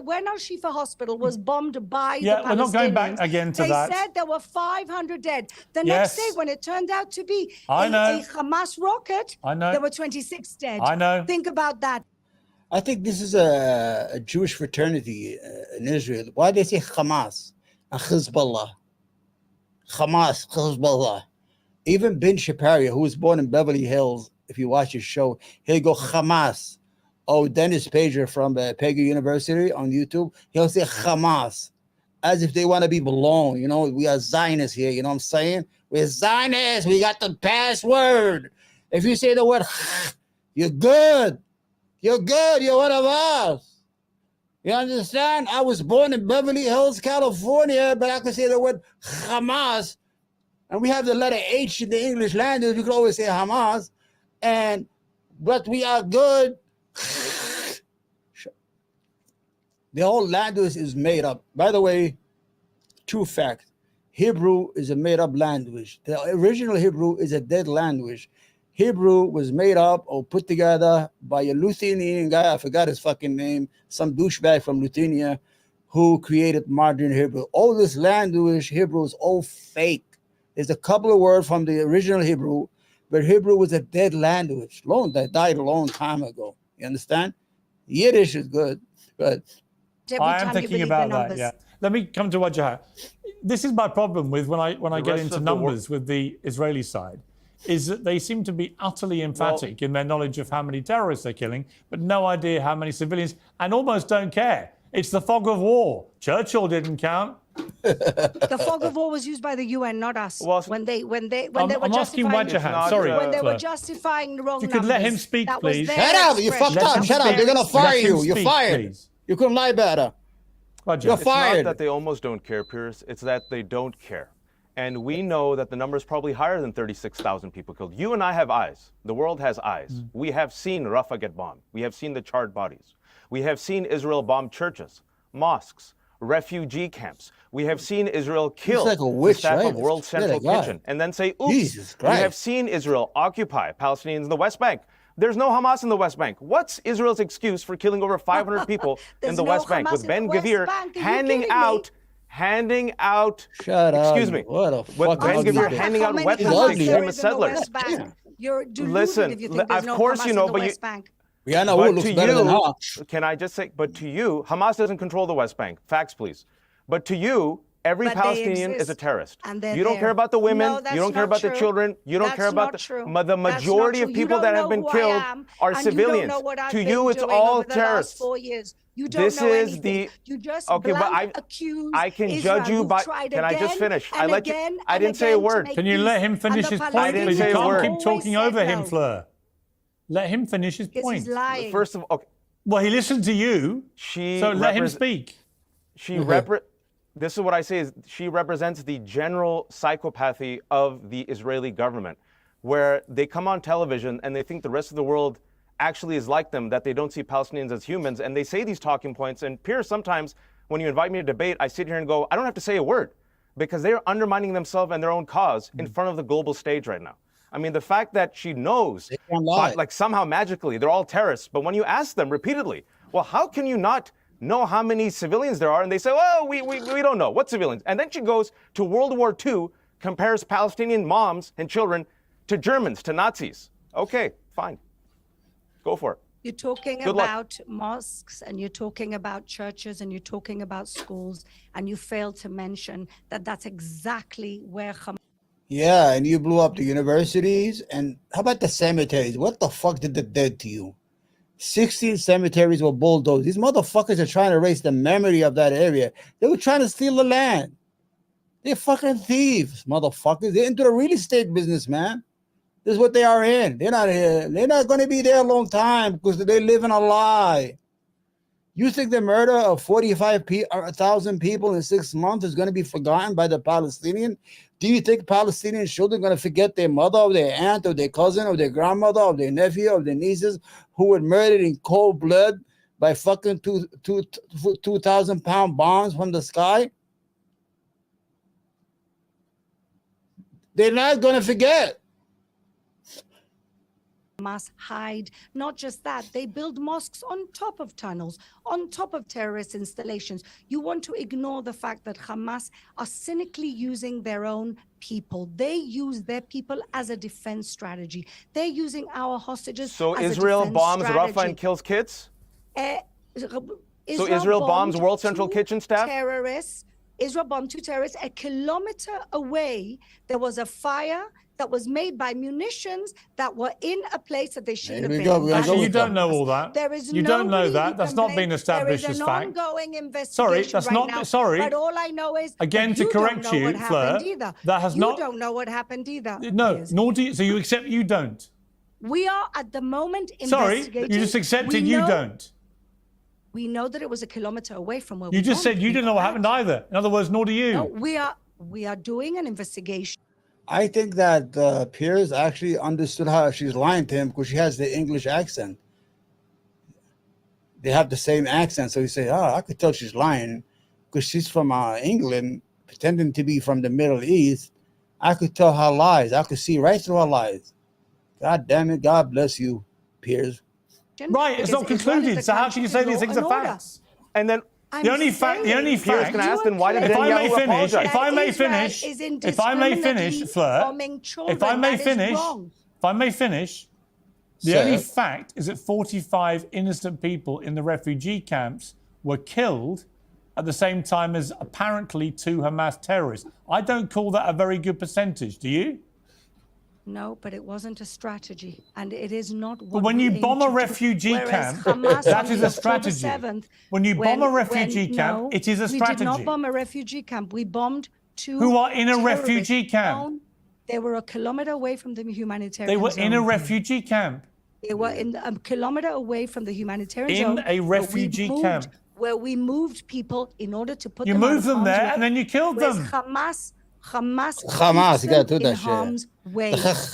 When Al-Shifa Hospital was bombed by Yeah, the we're not going back Palestinians, again to they that. said there were 500 dead. The Yes. next day, when it turned out to be I a know. Hamas rocket, I know. there were 26 dead. I know. Think about that. I think this is a Jewish fraternity in Israel. Why they say Hamas and Hezbollah? Hamas, Hezbollah. Even Ben Shapiro, who was born in Beverly Hills, if you watch his show, he'll go Hamas. Oh, Dennis Pager from Pega University on YouTube, he'll say Hamas. as if they want to be belong. You know, we are Zionists here. You know what I'm saying? We're Zionists. We got the password. If you say the word, you're good. You're good. You're one of us. You understand? I was born in Beverly Hills, California, but I can say the word Hamas. And we have the letter H in the English language. We could always say Hamas. But we are good. The whole language is made up. By the way, true fact, Hebrew is a made-up language. The original Hebrew is a dead language. Hebrew was made up or put together by a Lithuanian guy, I forgot his fucking name, some douchebag from Lithuania who created modern Hebrew. All this language, Hebrew, is all fake. There's a couple of words from the original Hebrew, but Hebrew was a dead language. That died a long time ago. You understand? Yiddish is good, but I am thinking about that, yeah. Let me come to Wajah. This is my problem with when I get into numbers with the Israeli side, is that they seem to be utterly emphatic in their knowledge of how many terrorists they're killing, but no idea how many civilians, and almost don't care. It's the fog of war. Churchill didn't count. The fog of war was used by the UN, not us. Well, when they were I'm asking Wajah, sorry. When they were justifying the wrong you could let him speak, please. Shut up, you fucked up. Shut up. They're going to fire you. You're fired. Please. You couldn't lie better. You're fired. It's not that they almost don't care, Piers. It's that they don't care. And we know that the number is probably higher than 36,000 people killed. You and I have eyes. The world has eyes. We have seen Rafah get bombed. We have seen the charred bodies. We have seen Israel bomb churches, mosques, refugee camps. We have seen Israel kill like a witch, the staff right? of World Central Kitchen and then say, oops. Jesus We Christ. have seen Israel occupy Palestinians in the West Bank. There's no Hamas in the West Bank. What's Israel's excuse for killing over 500 people in the West Bank with Ben Gvir handing out Shut up. excuse me. What a with fucking Ben ugly Gvir bitch. handing out weapons to ugly. extremist settlers. You're deluded Listen, if you think there's of no course Hamas you know, in the but you- West Bank. Rihanna But looks to better than her. you, can I just say, but to you, Hamas doesn't control the West Bank. Facts, please. But to you, every But they Palestinian is a exist, terrorist. and they're You don't there. care about the women. No, that's you don't care not about the true. children. You don't care That's about not true. the That's majority not of true. You people don't that have know been who I killed am, are and civilians. You don't know what I've To been you, it's doing all over the last terrorists. 4 years. You don't This know is anything. You just okay, but blank accuse I can Israel. judge you You've by. tried Can I just again finish? and again I and didn't say a again to word. make Can you let peace, him and finish the his point, I didn't please? You say a can't word. keep Palestinians talking always over said him, no. Fleur. Let him finish his Because he's point. lying. First of all, okay, Well, he listened to you, so let him speak. This is what I say is she represents the general psychopathy of the Israeli government, where they come on television and they think the rest of the world actually is like them, that they don't see Palestinians as humans, and they say these talking points. And Piers, sometimes when you invite me to debate, I sit here and go, I don't have to say a word, because they're undermining themselves and their own cause in front of the global stage right now. I mean, the fact that she knows, like somehow magically, they're all terrorists, but when you ask them repeatedly, well, how can you not know how many civilians there are? And they say, well, we don't know. What civilians? And then she goes to World War II, compares Palestinian moms and children to Germans, to Nazis. Okay, fine. Go for it. You're talking about mosques, and you're talking about churches, and you're talking about schools, and you failed to mention that that's exactly where Hamas. Yeah, and you blew up the universities. And how about the cemeteries? What the fuck did they do to you? 16 cemeteries were bulldozed. These motherfuckers are trying to erase the memory of that area. They were trying to steal the land. They're fucking thieves, motherfuckers. They're into the real estate business, man. This is what they are in. They're not here. They're not going to be there a long time because they live in a lie. You think the murder of 45,000 people in 6 months is going to be forgotten by the Palestinian? Do you think Palestinian children are going to forget their mother or their aunt or their cousin or their grandmother or their nephew or their nieces who were murdered in cold blood by fucking 2,000-pound bombs from the sky? They're not going to forget. Hamas hide. Not just that, they build mosques on top of tunnels, on top of terrorist installations. You want to ignore the fact that Hamas are cynically using their own people. They use their people as a defense strategy. They're using our hostages So as Israel a defense bombs strategy. Rafah and kills kids? So Israel bombs World Central Kitchen staff? Terrorists Israel bombed 2 terrorists. A kilometer away, there was a fire that was made by munitions that were in a place that they shouldn't have been. Actually, you don't know all that. There is you don't know that. That's not been established as fact. There is an ongoing investigation Sorry, that's right not. now, Sorry. But all I know is again to correct you, Fleur. That has not. You don't know what happened either. No, nor do you. So you accept you don't. We are at the moment investigating. Sorry, you just accepted you don't. We know that it was a kilometer away from where you just said you didn't know what happened either. In other words, nor do you. No, we are doing an investigation. I think that Piers actually understood how she's lying to him because she has the English accent. They have the same accent, so you say, "Oh, I could tell she's lying because she's from England, pretending to be from the Middle East." I could tell her lies. I could see right through her lies. God damn it! God bless you, Piers. Right, it's not concluded. So how can you say these things are facts? And then the only fact. Piers, can I ask then why did Danielle apologize? If I may finish, Fleur, if I may finish, the only fact is that 45 innocent people in the refugee camps were killed at the same time as apparently 2 Hamas terrorists. I don't call that a very good percentage, do you? No, but it wasn't a strategy, and it is not. But when you bomb a refugee camp, that is a strategy. When you bomb a refugee camp, it is a strategy. We did not bomb a refugee camp. We bombed 2 who are in a refugee camp. They were a kilometer away from the humanitarian They were zone. in a refugee camp. They were in a kilometer away from the humanitarian zone. In a refugee camp. Where we moved people in order to put them. You moved them there, and then you killed them. Hamas, you gotta do that harm's way.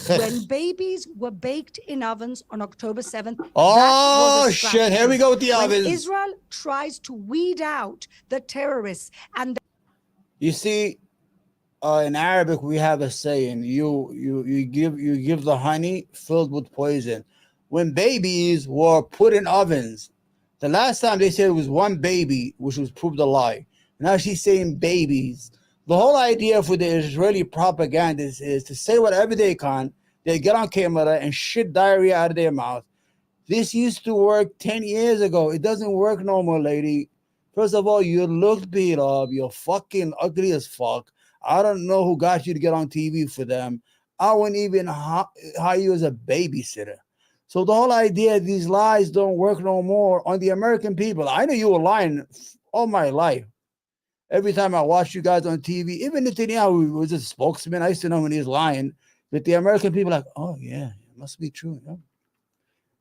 When babies were baked in ovens on October 7th. Oh shit! Here we go with the ovens. Israel tries to weed out the terrorists, and you see, in Arabic we have a saying: you give the honey filled with poison. When babies were put in ovens, the last time they said it was 1 baby, which was proved a lie. Now she's saying babies. The whole idea for the Israeli propagandists is to say whatever they can. They get on camera and shit diarrhea out of their mouth. This used to work 10 years ago. It doesn't work no more, lady. First of all, you look beat up. You're fucking ugly as fuck. I don't know who got you to get on TV for them. I wouldn't even hire you as a babysitter. So the whole idea these lies don't work no more on the American people. I know you were lying all my life. Every time I watch you guys on TV, even Netanyahu was a spokesman, I used to know when he was lying. But the American people are like, oh, yeah, it must be true. Yeah.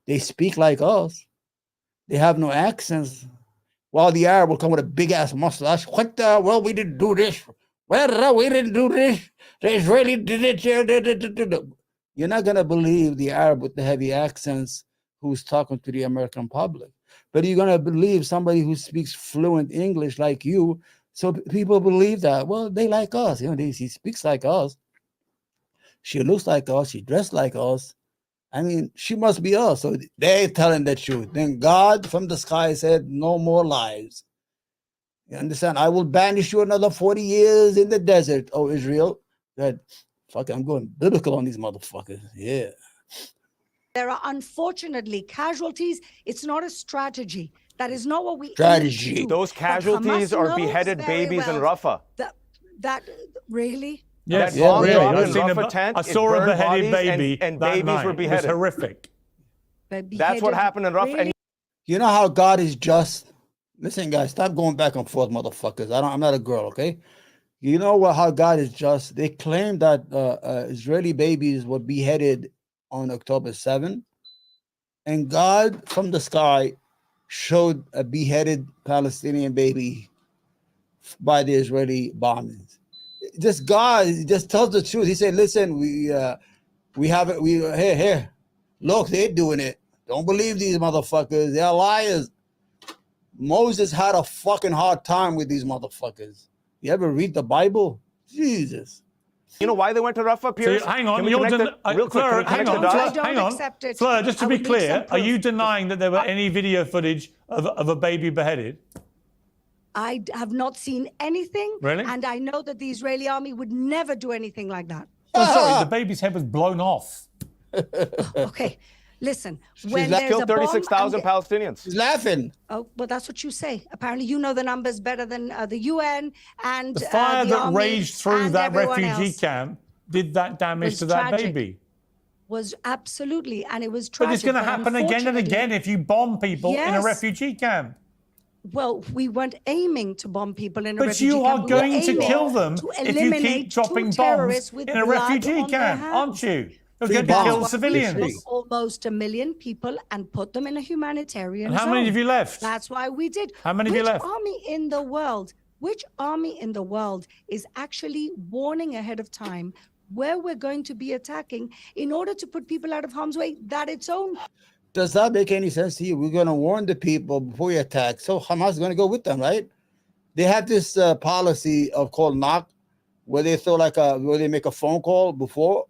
They speak like us. They have no accents. While the Arab will come with a big-ass mustache. What the? Well, we didn't do this. Well, we didn't do this. The Israeli did it. You're not going to believe the Arab with the heavy accents who's talking to the American public. But you're going to believe somebody who speaks fluent English like you. So people believe that, well, they like us. You know, he speaks like us. She looks like us. She dressed like us. I mean, she must be us. So they're telling the truth. Then God from the sky said, no more lies. You understand? I will banish you another 40 years in the desert, oh Israel. That fuck, I'm going biblical on these motherfuckers. Yeah. There are unfortunately casualties. It's not a strategy. That is not what we strategy. Do. Those casualties are beheaded babies in Rafah. That really? Yes, that bomb really. dropped in Rafah tent. I saw a beheaded baby, and babies were beheaded. It was horrific. That's what happened in Rafah. Really? You know how God is just? Listen, guys, stop going back and forth, motherfuckers. I'm not a girl, okay? You know how God is just? They claim that Israeli babies were beheaded on October 7th, and God from the sky showed a beheaded Palestinian baby by the Israeli bombings. Just God just tells the truth. He said, "Listen, we have it. Here, look, they're doing it. Don't believe these motherfuckers. They're liars." Moses had a fucking hard time with these motherfuckers. You ever read the Bible? Jesus. You know why they went to Rafah, Piers? So hang on, Fleur, hang on. Fleur, just to be clear, are you denying that there were any video footage of a baby beheaded? I have not seen anything. Really? And I know that the Israeli army would never do anything like that. Oh, sorry, the baby's head was blown off. Okay. Listen, She's when like there's a Killed bomb, 36,000 Palestinians. He's laughing. oh, well, that's what you say. Apparently, you know the numbers better than the UN and The fire the that army raged through and that everyone refugee else. camp did that damage Was to that tragic. baby. Was absolutely, and it was But tragic. it's going to happen again and again if you bomb people in a Yes. refugee camp. Well, we weren't aiming to bomb people in a But refugee you are camp. We were going to aiming kill them to if you keep eliminate dropping two bombs terrorists with in a blood refugee on their camp, aren't hands. you? You're Free going to bombs. kill That's why we civilians. took almost 1 million people and put them in a humanitarian And how zone. many have you left? That's why we did. How many have you left? Which army in the world is actually warning ahead of time where we're going to be attacking in order to put people out of harm's way? That its own. Does that make any sense to you? We're going to warn the people before we attack. So Hamas is going to go with them, right? They have this policy of called knock, where they throw like where they make a phone call before,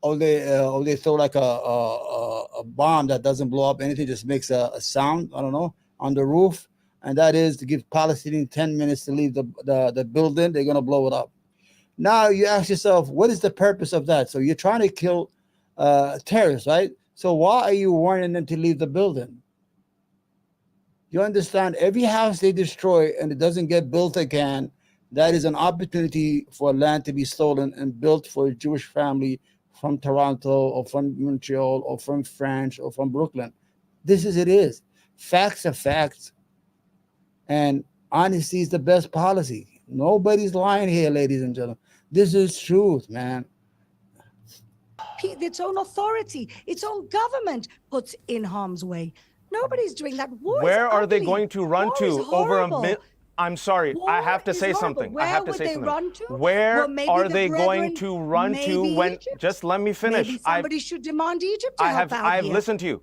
or they throw like a bomb that doesn't blow up anything, just makes a sound, I don't know, on the roof. And that is to give Palestinians 10 minutes to leave the building. They're going to blow it up. Now you ask yourself, what is the purpose of that? So you're trying to kill terrorists, right? So why are you warning them to leave the building? You understand, every house they destroy and it doesn't get built again, that is an opportunity for land to be stolen and built for a Jewish family from Toronto or from Montreal or from France or from Brooklyn. This is it is. Facts are facts. And honesty is the best policy. Nobody's lying here, ladies and gentlemen. This is truth, man. Its own authority, its own government puts in harm's way. Nobody's doing that. War Where is are they ugly. going to run War to? is Over a horrible. I'm sorry, I have to War say is horrible. something. Where I have to would say they something. run to? Where Well, maybe are the they going brethren, to run to maybe when? Egypt. Just let me finish. Maybe somebody should demand Egypt to help out I've here. listened to you.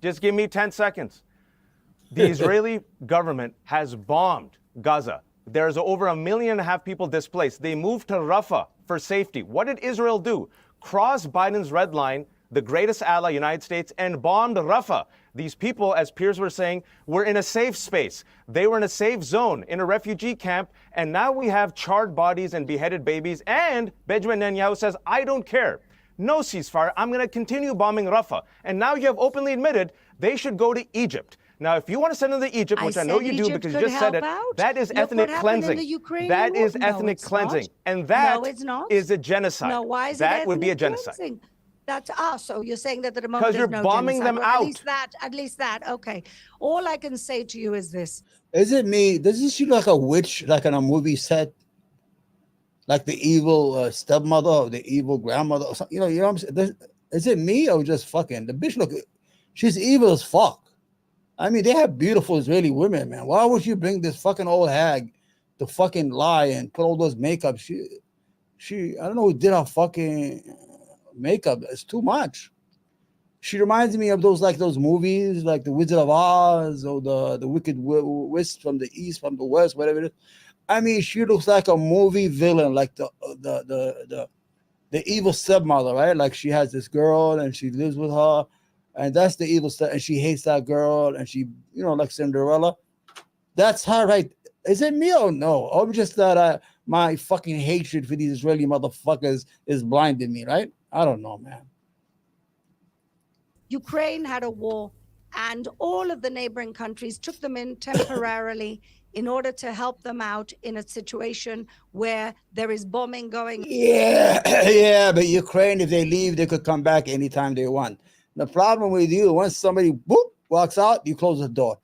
Just give me 10 seconds. The Israeli government has bombed Gaza. There's over 1.5 million people displaced. They moved to Rafah for safety. What did Israel do? Cross Biden's red line, the greatest ally, United States, and bombed Rafah. These people, as Piers were saying, were in a safe space. They were in a safe zone, in a refugee camp, and now we have charred bodies and beheaded babies, and Benjamin Netanyahu says, I don't care. No ceasefire. I'm going to continue bombing Rafah. And now you have openly admitted they should go to Egypt. Now, if you want to send them to Egypt, which I know you do Egypt because you could just said it, help out. that is Look ethnic what happened in cleansing. the Ukrainian That war. is No, ethnic it's cleansing. not. And that No, it's not. is a genocide. No, why is that it would be a ethnic genocide. cleansing? That's so you're saying that at the moment Because there's you're no bombing genocide. them Well, out. At least that. Okay. All I can say to you is this. Is it me? Does this look like a witch, like in a movie set? Like the evil stepmother or the evil grandmother or something? You know what I'm saying? Is it me or just fucking? The bitch look, she's evil as fuck. I mean, they have beautiful Israeli women, man. Why would you bring this fucking old hag to fucking lie and put all those makeup? She, I don't know who did her fucking makeup. It's too much. She reminds me of those movies, like The Wizard of Oz or the Wicked Witch from the East, from the West, whatever it is. I mean, she looks like a movie villain, like the evil stepmother, right? Like she has this girl and she lives with her, and that's the evil step, and she hates that girl, and she, like Cinderella. That's her, right? Is it me or no? Or just that my fucking hatred for these Israeli motherfuckers is blinding me, right? I don't know, man. Ukraine had a war, and all of the neighboring countries took them in temporarily in order to help them out in a situation where there is bombing going. Yeah, but Ukraine, if they leave, they could come back anytime they want. The problem with you, once somebody walks out, you close the door.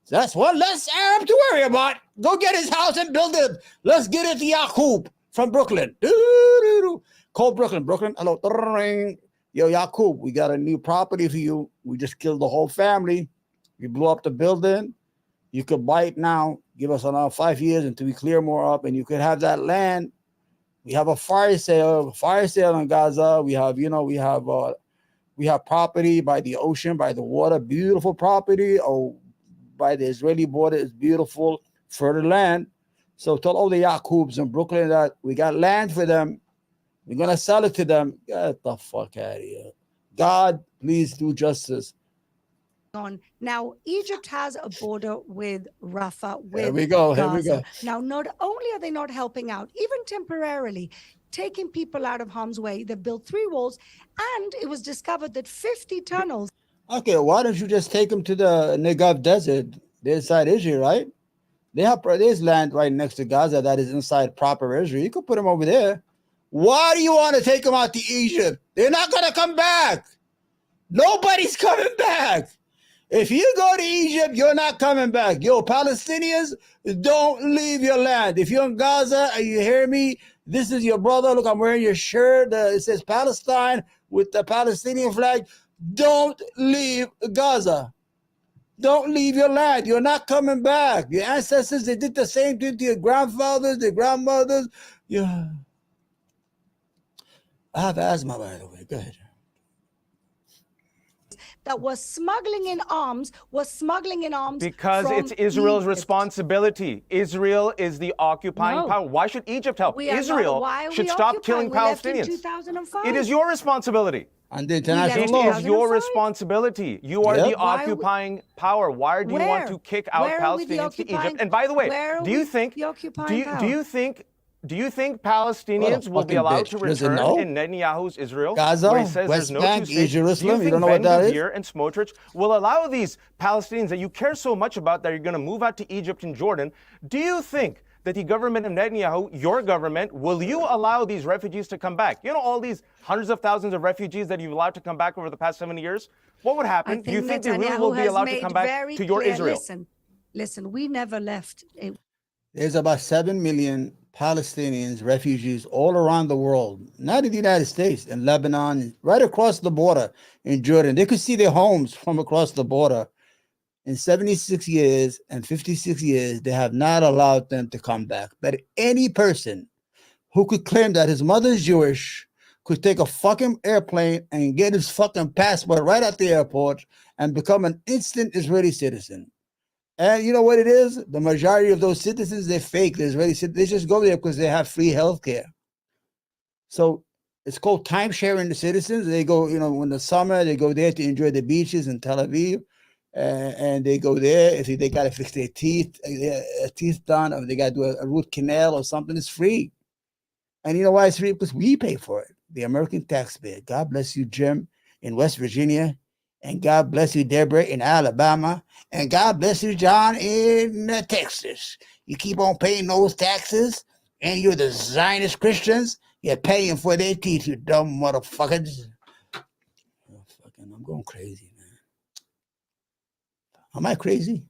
So that's one less Arab to worry about. Go get his house and build it. Let's get it to Yaqub from Brooklyn. Call Brooklyn. Hello. Yo, Yaqub, we got a new property for you. We just killed the whole family. We blew up the building. You could buy it now. Give us another 5 years until we clear more up, and you could have that land. We have a fire sale in Gaza. We have property by the ocean, by the water, beautiful property. Oh, by the Israeli border is beautiful, fertile land. So tell all the Yaqubs in Brooklyn that we got land for them. We're going to sell it to them. Get the fuck out of here. God, please do justice. Now, Egypt has a border with Rafah, with Here we go. Gaza. Now, not only are they not helping out, even temporarily, taking people out of harm's way. They've built 3 walls, and it was discovered that 50 tunnels. Okay, why don't you just take them to the Negev desert? They're inside Israel, right? There's land right next to Gaza that is inside proper Israel. You could put them over there. Why do you want to take them out to Egypt? They're not going to come back. Nobody's coming back. If you go to Egypt, you're not coming back. Yo, Palestinians, don't leave your land. If you're in Gaza and you hear me, this is your brother. Look, I'm wearing your shirt. It says Palestine with the Palestinian flag. Don't leave Gaza. Don't leave your land. You're not coming back. Your ancestors, they did the same thing to your grandfathers, their grandmothers. Yeah. I have asthma, by the way. Go ahead. That was smuggling in arms, because it's Israel's responsibility. Israel is the occupying power. Why should Egypt help? Israel should stop killing Palestinians. 2005. It is your responsibility. And the international It law is your responsibility. You are the occupying power. Why do you want to kick out Palestinians to Egypt? And by the way, do you think Palestinians will be allowed to return in Netanyahu's Israel, Gaza, where he says West there's no Bank, two states? Jerusalem, Do you you don't think know what that is? Ben-Gvir and Smotrich will allow these Palestinians that you care so much about that you're going to move out to Egypt and Jordan? Do you think that the government of Netanyahu, your government, will you allow these refugees to come back? You know all these hundreds of thousands of refugees that you've allowed to come back over the past 70 years? What would happen? Do you think they really will be allowed to come back to your Israel? Listen, we never left. There's about 7 million Palestinians, refugees all around the world, not in the United States, in Lebanon, right across the border in Jordan. They could see their homes from across the border. In 76 years and 56 years, they have not allowed them to come back. But any person who could claim that his mother is Jewish could take a fucking airplane and get his fucking passport right at the airport and become an instant Israeli citizen. And you know what it is? The majority of those citizens, they're fake. They're Israeli citizens. They just go there because they have free health care. So it's called time sharing the citizens. They go, in the summer, they go there to enjoy the beaches in Tel Aviv. And they go there. If they got to fix their teeth done, or they got to do a root canal or something, it's free. And you know why it's free? Because we pay for it, the American taxpayer. God bless you, Jim, in West Virginia. And God bless you, Deborah, in Alabama. And God bless you, John, in Texas. You keep on paying those taxes, and you're the Zionist Christians. You're paying for their teeth, you dumb motherfuckers. I'm going crazy. Am I crazy?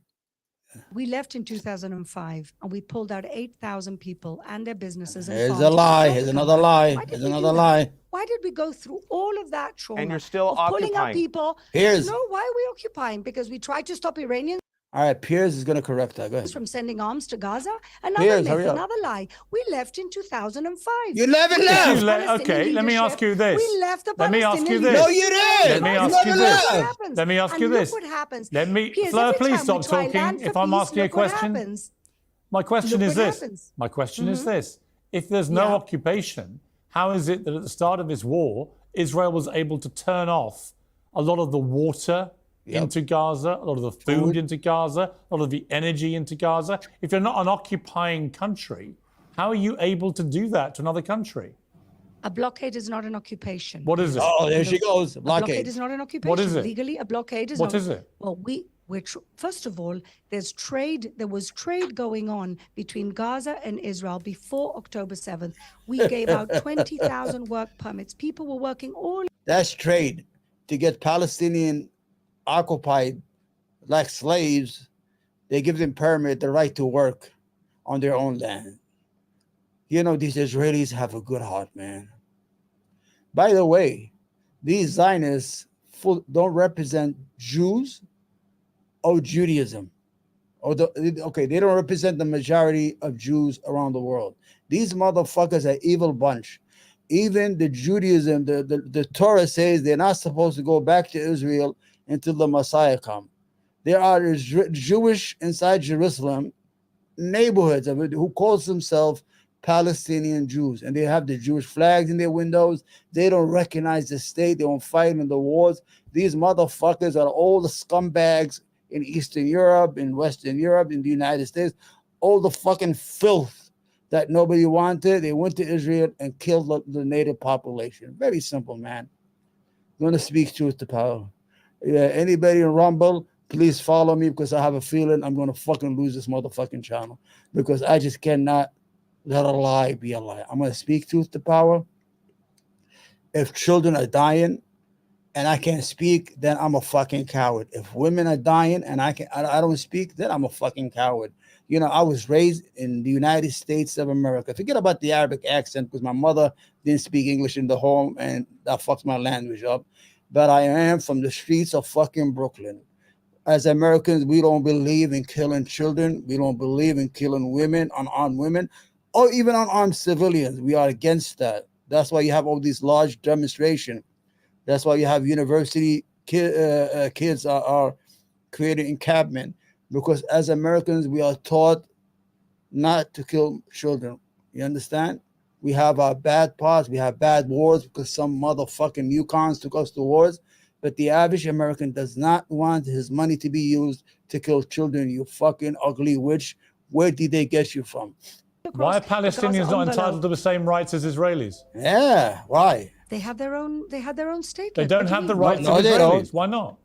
We left in 2005 and we pulled out 8,000 people and their businesses. Here's a lie. Here's another lie. Here's another lie. Why did we go through all of that trauma? And you're still pulling out occupying. people. No, why are we occupying? Because we tried to stop Iranians. All right, Piers is going to correct that. Go ahead. From sending arms to Gaza. Another myth, another lie. We left in 2005. You never left. Okay, let me ask you this. We left the Let me ask you Palestinian this. No, you didn't. Let me ask you this. Let me ask you and this. Look what happens. Let me, Piers, Fleur, every please time stop we try talking. land for If I'm peace, asking you a look what question, happens. my question Look is what this. happens. My question is this. If there's no occupation, how is it that at the start of this war, Israel was able to turn off a lot of the water into Gaza, a lot of the food into Gaza, a lot of the energy into Gaza? If you're not an occupying country, how are you able to do that to another country? A blockade is not an occupation. What is it? Oh, there she goes. A blockade is not an occupation. What is it? Legally, a blockade is What not. is it? Well, first of all, there's trade. There was trade going on between Gaza and Israel before October 7th. We gave out 20,000 work permits. People were working all. That's trade to get Palestinian occupied like slaves. They give them permit, the right to work on their own land. These Israelis have a good heart, man. By the way, these Zionists don't represent Jews or Judaism. They don't represent the majority of Jews around the world. These motherfuckers are evil bunch. Even the Judaism, the Torah says they're not supposed to go back to Israel until the Messiah comes. There are Jewish inside Jerusalem neighborhoods who calls themselves Palestinian Jews, and they have the Jewish flags in their windows. They don't recognize the state. They don't fight in the wars. These motherfuckers are all the scumbags in Eastern Europe, in Western Europe, in the United States, all the fucking filth that nobody wanted. They went to Israel and killed the native population. Very simple, man. I'm going to speak truth to power. Anybody in Rumble, please follow me because I have a feeling I'm going to fucking lose this motherfucking channel because I just cannot let a lie be a lie. I'm going to speak truth to power. If children are dying and I can't speak, then I'm a fucking coward. If women are dying and I don't speak, then I'm a fucking coward. You know, I was raised in the United States of America. Forget about the Arabic accent because my mother didn't speak English in the home and that fucks my language up. But I am from the streets of fucking Brooklyn. As Americans, we don't believe in killing children. We don't believe in killing women, unarmed women, or even unarmed civilians. We are against that. That's why you have all these large demonstrations. That's why you have university kids are creating encampment. Because as Americans, we are taught not to kill children. You understand? We have our bad parts. We have bad wars because some motherfucking Yukons took us to wars. But the average American does not want his money to be used to kill children. You fucking ugly witch. Where did they get you from? Why are Palestinians not entitled to the same rights as Israelis? Yeah, why? They have their own. They had their own state. They don't have the rights No, of they Israelis. don't. Why not?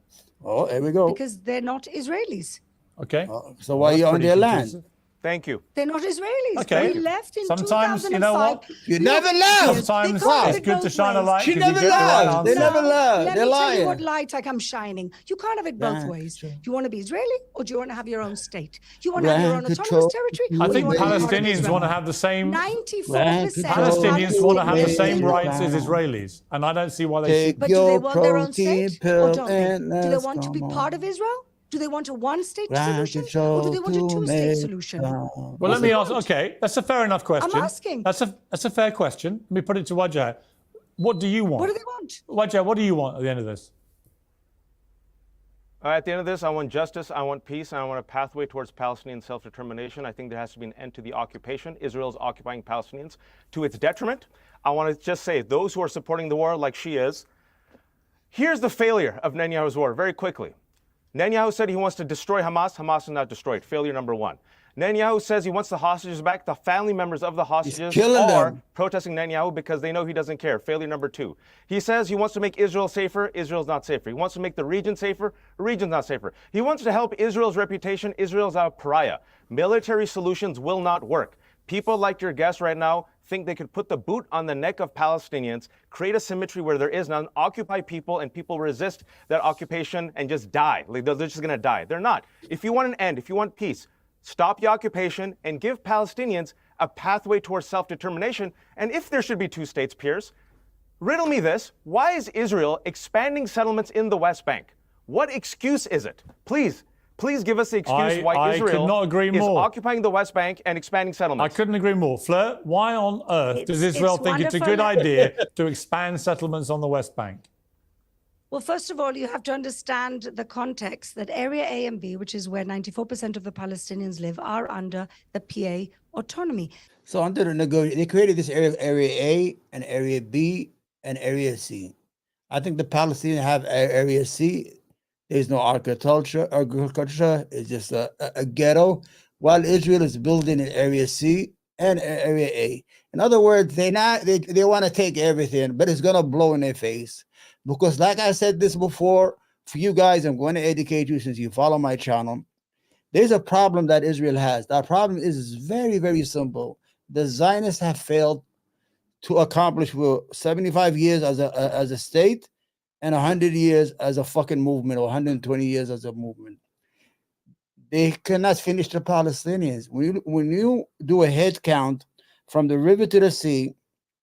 Oh, here we go. Because they're not Israelis. Okay. So why are you on their land? Thank you. They're not Israelis. Okay. They left in Sometimes, 2005. you know what? You never left. Sometimes can't it's good to shine a light. She 'cause you never get the right lied. They answer. never lied. Let They're me tell you lying. what light like I'm shining. You can't have it both ways. Do you want to be Israeli or do you want to have your own state? Do you want to have your own autonomous territory? I or think do you want to be part of Palestinians Israel? want to have the same. 94% Palestinians want to have the Palestinians same do. rights as Israelis, and I don't see why they Take should. But do they your want their own protein state or pill don't they? and Do they let's want to be come part on. of Israel? Do they want a one-state Ground solution or do they want a control to two-state make solution? Well, let me ask. Okay, that's a fair enough question. I'm asking. That's a fair question. Let me put it to Wajah. What do you want? What do they want? Wajah, what do you want at the end of this? At the end of this, I want justice, I want peace, and I want a pathway towards Palestinian self-determination. I think there has to be an end to the occupation. Israel is occupying Palestinians to its detriment. I want to just say, those who are supporting the war like she is, here's the failure of Netanyahu's war, very quickly. Netanyahu said he wants to destroy Hamas. Hamas is not destroyed. Failure number one. Netanyahu says he wants the hostages back. The family members of the hostages are protesting Netanyahu because they know he doesn't care. Failure number two. He says he wants to make Israel safer. Israel's not safer. He wants to make the region safer. The region's not safer. He wants to help Israel's reputation. Israel's a pariah. Military solutions will not work. People like your guest right now think they could put the boot on the neck of Palestinians, create a symmetry where there is none, occupy people, and people resist that occupation and just die. Like, they're just going to die. They're not. If you want an end, if you want peace, stop the occupation and give Palestinians a pathway towards self-determination. And if there should be two states, Piers, riddle me this. Why is Israel expanding settlements in the West Bank? What excuse is it? Please give us the excuse why Israel is occupying the West Bank and expanding settlements. I couldn't agree more. Fleur, why on earth does Israel think it's a good idea to expand settlements on the West Bank? Well, first of all, you have to understand the context that Area A and B, which is where 94% of the Palestinians live, are under the PA autonomy. So under the negotiation, they created this area, Area A and Area B and Area C. I think the Palestinians have Area C. There's no agriculture. Agriculture is just a ghetto, while Israel is building in Area C and Area A. In other words, they want to take everything, but it's gonna blow in their face. Because like I said this before, for you guys, I'm going to educate you since you follow my channel. There's a problem that Israel has. That problem is very, very simple. The Zionists have failed to accomplish for 75 years as a state and 100 years as a fucking movement, or 120 years as a movement. They cannot finish the Palestinians. When you do a head count from the river to the sea,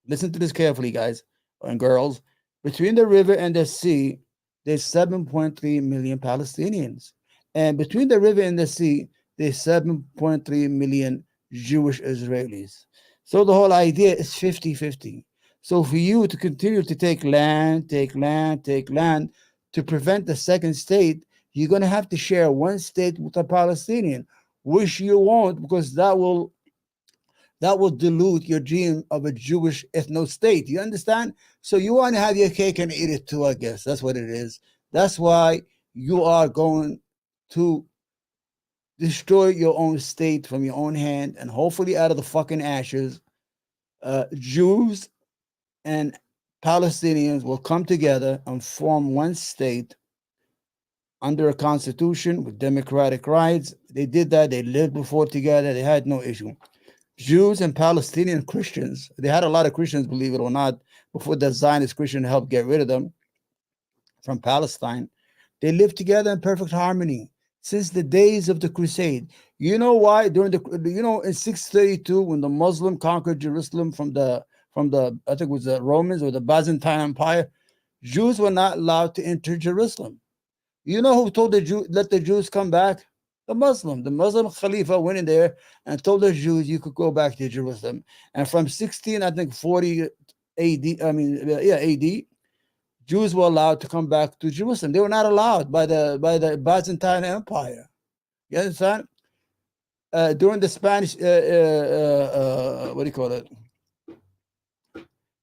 listen to this carefully, guys and girls, between the river and the sea, there's 7.3 million Palestinians. And between the river and the sea, there's 7.3 million Jewish Israelis. So the whole idea is 50-50. So for you to continue to take land to prevent the second state, you're going to have to share one state with a Palestinian, which you won't, because that will dilute your dream of a Jewish ethno state. You understand? So you want to have your cake and eat it too, I guess. That's what it is. That's why you are going to destroy your own state from your own hand, and hopefully out of the fucking ashes, Jews and Palestinians will come together and form one state under a constitution with democratic rights. They did that. They lived before together. They had no issue. Jews and Palestinian Christians, they had a lot of Christians, believe it or not, before the Zionist Christian helped get rid of them from Palestine. They lived together in perfect harmony since the days of the Crusade. You know why? During in 632, when the Muslim conquered Jerusalem from the I think it was the Romans or the Byzantine Empire, Jews were not allowed to enter Jerusalem. You know who told the Jew let the Jews come back? The Muslim Khalifa went in there and told the Jews you could go back to Jerusalem. And from 40 AD, Jews were allowed to come back to Jerusalem. They were not allowed by the Byzantine Empire. You understand? During the Spanish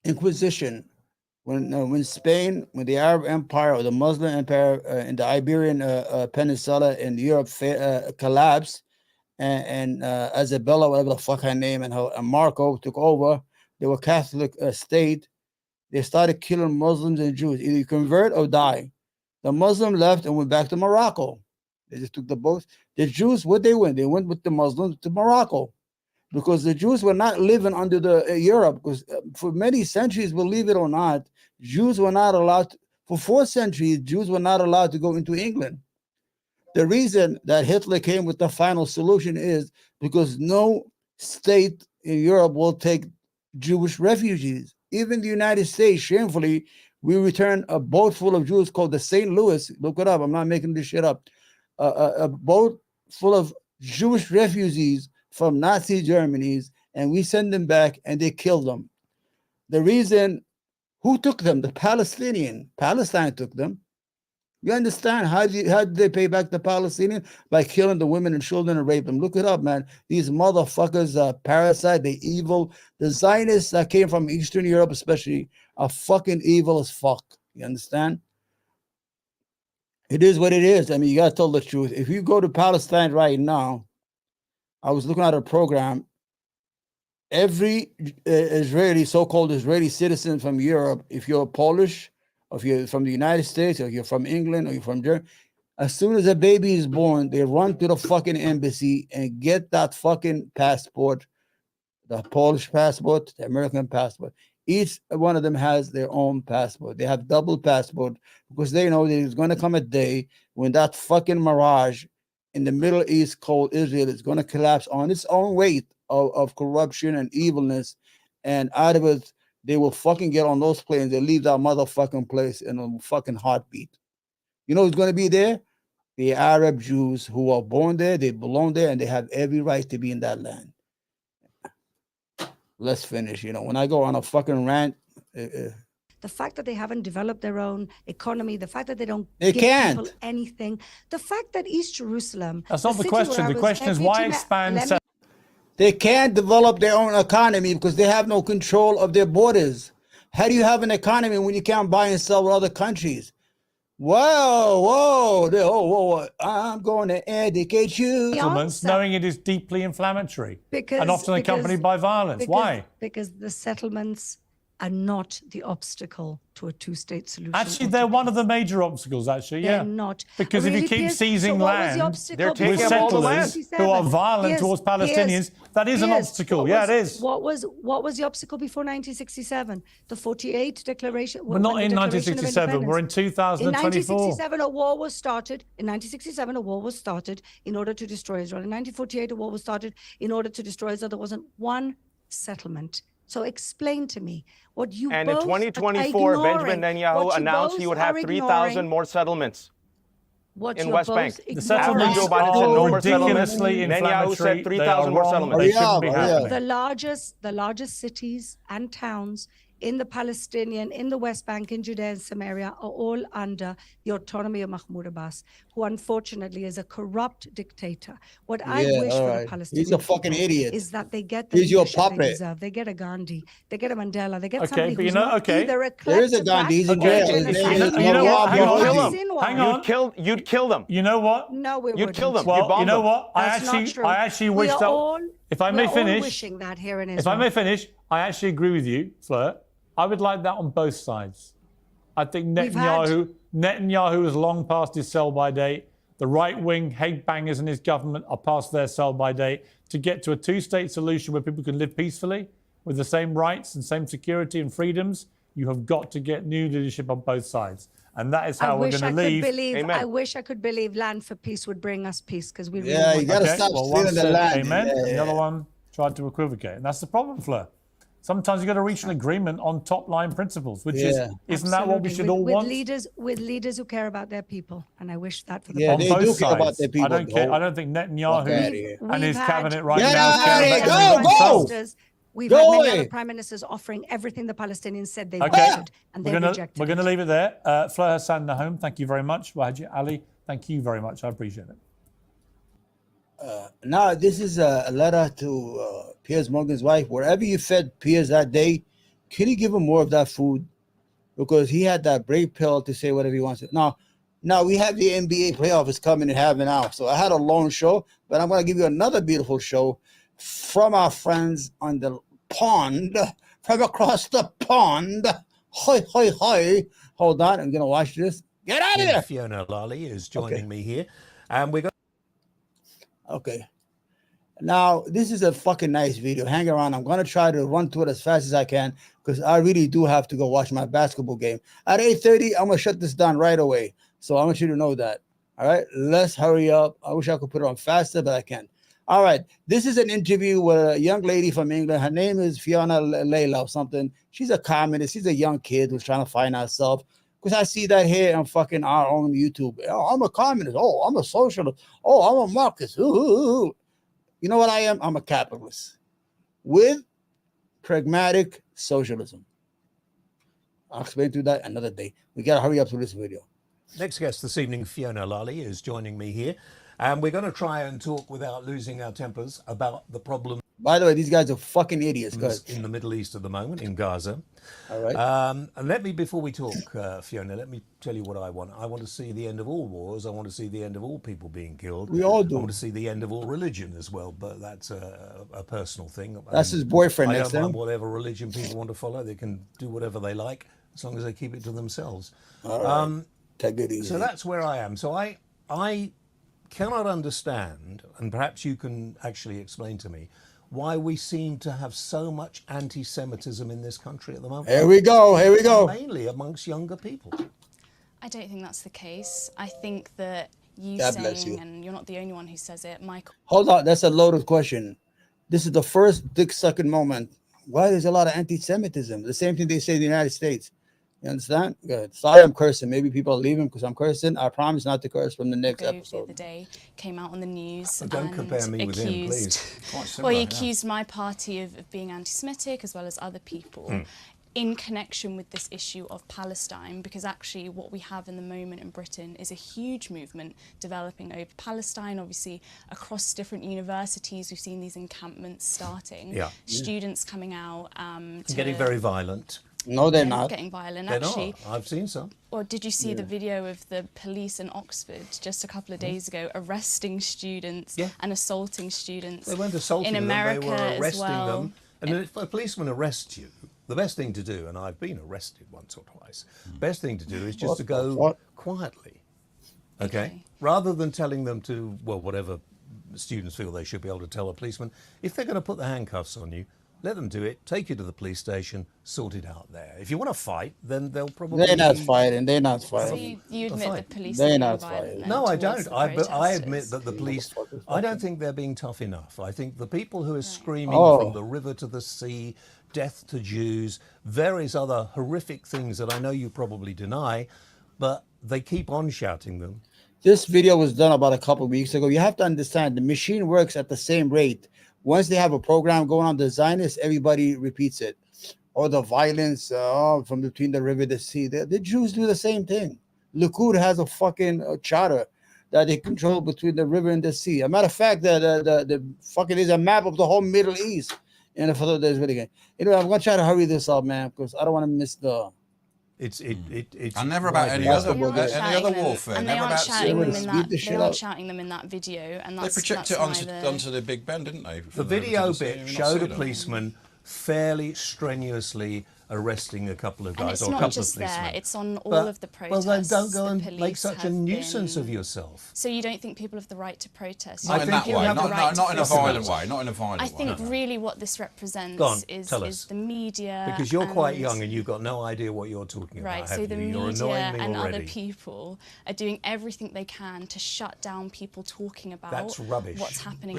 Inquisition, when the Arab Empire or the Muslim Empire in the Iberian Peninsula in Europe collapsed, and Isabella, whatever the fuck her name, and Marco took over, they were Catholic state. They started killing Muslims and Jews. Either you convert or die. The Muslim left and went back to Morocco. They just took the boats. The Jews, what they went? They went with the Muslims to Morocco, because the Jews were not living under the Europe. Because for many centuries, believe it or not, Jews were not allowed. For 4 centuries, Jews were not allowed to go into England. The reason that Hitler came with the final solution is because no state in Europe will take Jewish refugees. Even the United States, shamefully, we returned a boat full of Jews called the St. Louis. Look it up. I'm not making this shit up. A boat full of Jewish refugees from Nazi Germany's, and we send them back, and they killed them. The reason, who took them? The Palestine took them. You understand? How did they pay back the Palestinians? By killing the women and children and rape them. Look it up, man. These motherfuckers are parasite. They evil. The Zionists that came from Eastern Europe especially are fucking evil as fuck. You understand? It is what it is. I mean, you got to tell the truth. If you go to Palestine right now, I was looking at a program. Every Israeli, so-called Israeli citizen from Europe, if you're Polish, or if you're from the United States, or you're from England, or you're from Germany, as soon as a baby is born, they run to the fucking embassy and get that fucking passport, the Polish passport, the American passport. Each one of them has their own passport. They have double passport because they know there's going to come a day when that fucking mirage in the Middle East called Israel is going to collapse on its own weight of corruption and evilness. And out of it, they will fucking get on those planes and leave that motherfucking place in a fucking heartbeat. You know who's going to be there? The Arab Jews who are born there, they belong there, and they have every right to be in that land. Let's finish. You know, when I go on a fucking rant, the fact that they haven't developed their own economy, the fact that they don't They give can't. people anything, the fact that East Jerusalem. That's not the city question. where The I was question is why refugee- expand. let me- They can't develop their own economy because they have no control of their borders. How do you have an economy when you can't buy and sell with other countries? Whoa, I'm going to educate you. Settlements, knowing it is deeply inflammatory and often accompanied by violence. Why? Because the settlements are not the obstacle to a two-state solution. Actually, they're one of the major obstacles, actually, yeah. They're not. Because if you keep Piers? seizing So what was the land obstacle They're taking with up all the settlers land. who are violent Piers, towards Palestinians, that is an Piers, obstacle. what Yeah, was- it is. What was the obstacle before 1967? The 48 declaration? We're not in 1967. We're in 2024. In 1967, a war was started. In 1967, a war was started in order to destroy Israel. In 1948, a war was started in order to destroy Israel. There wasn't one settlement. So explain to me what you And in both 2024, are Benjamin ignoring. Netanyahu What you announced he both would have are 3,000 ignoring. more settlements What in you're West both Bank. The ignoring. settlements Joe Biden said no are more settlements. ridiculously Netanyahu inflammatory. said They 3,000 are more wrong. settlements. They shouldn't be Yeah. happening. The largest cities and towns in the Palestinian, in the West Bank, in Judea and Samaria are all under the autonomy of Mahmoud Abbas, who unfortunately is a corrupt dictator. What I wish for the Palestinian He's a fucking people idiot. is that they get the He's your leadership they puppet. deserve. They get a Gandhi, they get a Mandela, they get Okay, somebody but who's you know, not okay. either a There is a kleptocrat Gandhi. He's in or jail. a His name genocide. is You know what? Hang on, Kill hang on. You'd kill them. You know what? No, we You'd wouldn't. kill them. Well, You'd bomb you know them. what? That's not true. I actually We wish are that. all, If I we're may all finish, wishing that here in Israel. if I may finish, I actually agree with you, Fleur. I would like that on both sides. I think Netanyahu is long past his sell-by date. The right-wing hate bangers in his government are past their sell-by date. To get to a two-state solution where people can live peacefully with the same rights and same security and freedoms, you have got to get new leadership on both sides. And that is how we're going to leave. I wish I could believe Land for Peace would bring us peace, because we really Yeah, want you got to Okay, stop well, stealing one the said land. amen, Yeah, and the yeah. other one tried to equivocate. And that's the problem, Fleur. Sometimes you've got to reach an agreement on top-line principles, which isn't that what we should all want? With leaders who care about their people, and I wish that for the Yeah, On they both do care sides. about their people. I don't care. I don't think Netanyahu and his cabinet right Get now out care of here. about Go, themselves. We've Go had many away. other prime ministers offering everything the Palestinians said they Okay, wanted, and they rejected we're it. going to leave it there. Fleur Hassan Nahum, thank you very much. Wahaji Ali, thank you very much. I appreciate it. Now, this is a letter to Piers Morgan's wife. Wherever you fed Piers that day, can you give him more of that food? Because he had that brave pill to say whatever he wants. Now we have the NBA playoff is coming in half an hour. So I had a long show, but I'm going to give you another beautiful show from our friends on the pond, from across the pond. Hoi, hoi, hoi. Hold on, I'm going to watch this. Get out of there. Fiona Lally is joining me here. And we're going. Okay. Now, this is a fucking nice video. Hang around. I'm going to try to run through it as fast as I can because I really do have to go watch my basketball game. At 8:30, I'm going to shut this down right away. So I want you to know that. All right? Let's hurry up. I wish I could put it on faster, but I can't. All right. This is an interview with a young lady from England. Her name is Fiona Layla or something. She's a communist. She's a young kid who's trying to find herself. Because I see that here on fucking our own YouTube. Oh, I'm a communist. Oh, I'm a socialist. Oh, I'm a Marxist. Ooh. You know what I am? I'm a capitalist with pragmatic socialism. I'll explain to that another day. We got to hurry up through this video. Next guest this evening, Fiona Lally, is joining me here. And we're going to try and talk without losing our tempers about the problem. By the way, these guys are fucking idiots. Guys. In the Middle East at the moment, in Gaza. All right. And before we talk, Fiona, let me tell you what I want. I want to see the end of all wars. I want to see the end of all people being killed. We all do. I want to see the end of all religion as well, but that's a personal thing. That's his boyfriend I next don't to mind him. whatever religion people want to follow. They can do whatever they like as long as they keep it to themselves. All right. Take it easy. So that's where I am. So I cannot understand, and perhaps you can actually explain to me, why we seem to have so much anti-Semitism in this country at the moment. Here we go. Here we go. Mainly amongst younger people. I don't think that's the case. I think that God bless you. and you're not the only one who says it, Michael. Hold on. That's a loaded question. This is the first dick-sucking moment. Why there's a lot of anti-Semitism? The same thing they say in the United States. You understand? Good. Sorry, I'm cursing. Maybe people are leaving because I'm cursing. I promise not to curse from the next episode. The other day came out on the news. Don't and compare me with him, please. Quite similar, well, he accused my party of being anti-Semitic as well as other people in connection with this issue of Palestine, because actually what we have in the moment in Britain is a huge movement developing over Palestine. Obviously, across different universities, we've seen these encampments starting. Yeah. Students coming out. Getting very violent. No, they're not. Getting violent, They're actually. not. I've seen some. Or did you see the video of the police in Oxford just a couple of days ago arresting students and assaulting students? They weren't assaulting in them, America they were arresting as well. them. And if a policeman arrests you, the best thing to do, and I've been arrested once or twice, best thing to do is just to go quietly. Okay? Rather than telling them to, well, whatever students feel they should be able to tell a policeman, if they're going to put the handcuffs on you, let them do it, take you to the police station, sort it out there. If you want to fight, then they'll probably... They're not fighting. They're not So fighting. you admit the police They're are being not violent fighting. then No, I towards don't. the I admit protesters? that the police... I don't think they're being tough enough. I think the people who are screaming Oh. from the river to the sea, death to Jews, various other horrific things that I know you probably deny, but they keep on shouting them. This video was done about a couple of weeks ago. You have to understand the machine works at the same rate. Once they have a program going on, the Zionists, everybody repeats it or the violence from between the river and the sea. The Jews do the same thing. Likud has a fucking charter that they control between the river and the sea. A matter of fact, the fucking is a map of the whole Middle East. And for those video game. Anyway, I'm gonna try to hurry this up, man, because I don't want to miss the. It's and never about any other warfare. And never about they aren't shouting them in that video, and that's, they project it onto the Big Ben, didn't they? The video bit showed a policeman fairly strenuously arresting a couple of guys, or a couple of policemen. There, it's on all of the protests. Well, then don't go and make such a nuisance of yourself. So you don't think people have the right to protest? Not in that way, not in a violent way, not in a violent way. I think really what this represents is the media. Because you're quite young and you've got no idea what you're talking about. Right, so the media and other people are doing everything they can to shut down people talking about what's happening.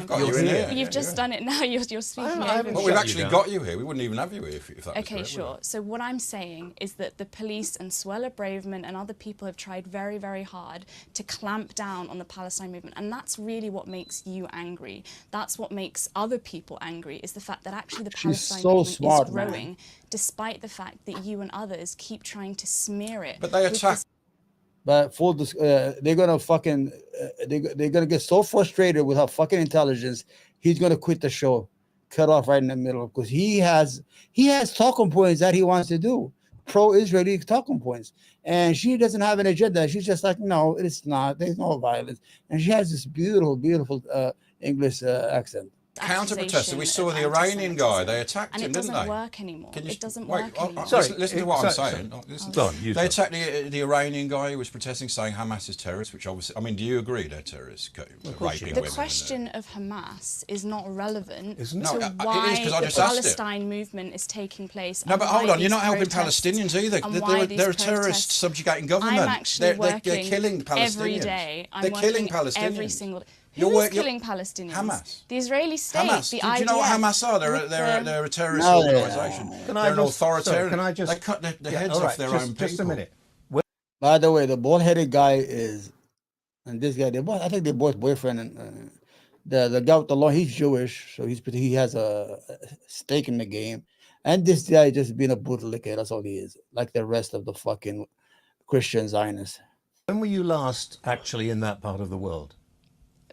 You've just done it now, you're speaking over. But we've actually got you here. We wouldn't even have you here if that was correct. Okay, sure. So what I'm saying is that the police and Suella Braverman and other people have tried very, very hard to clamp down on the Palestine movement, and that's really what makes you angry. That's what makes other people angry, is the fact that actually the Palestine movement is growing, despite the fact that you and others keep trying to smear it. But they attack. But they're gonna fucking they're gonna get so frustrated with her fucking intelligence. He's gonna quit the show. Cut off right in the middle, because he has talking points that he wants to do, pro-Israeli talking points, and she doesn't have an agenda. She's just like, no, it's not. There's no violence, and she has this beautiful English accent. Counter-protester. We saw the Iranian guy. They attacked him, didn't they? And it doesn't work anymore. It doesn't work anymore. Sorry, listen to what I'm saying. They attacked the Iranian guy who was protesting, saying Hamas is terrorists, which obviously, I mean, do you agree they're terrorists? The question of Hamas is not relevant to why the Palestine movement is taking place. No, but hold on, you're not helping Palestinians either. They're a terrorist subjugating government. I'm actually working they're killing Palestinians. Every day. They're killing Palestinians. Every single day. Who is killing Palestinians? Hamas. The Israeli state, Hamas. the Do IDF. you know what Hamas are? They're a terrorist organisation. They're an authoritarian. They cut the heads off their own people. Just a minute. By the way, the bald-headed guy is, and this guy, I think they're both boyfriend, and the guy with the law, he's Jewish, so he has a stake in the game, and this guy just being a bootlicker. That's all he is, like the rest of the fucking Christian Zionists. When were you last actually in that part of the world?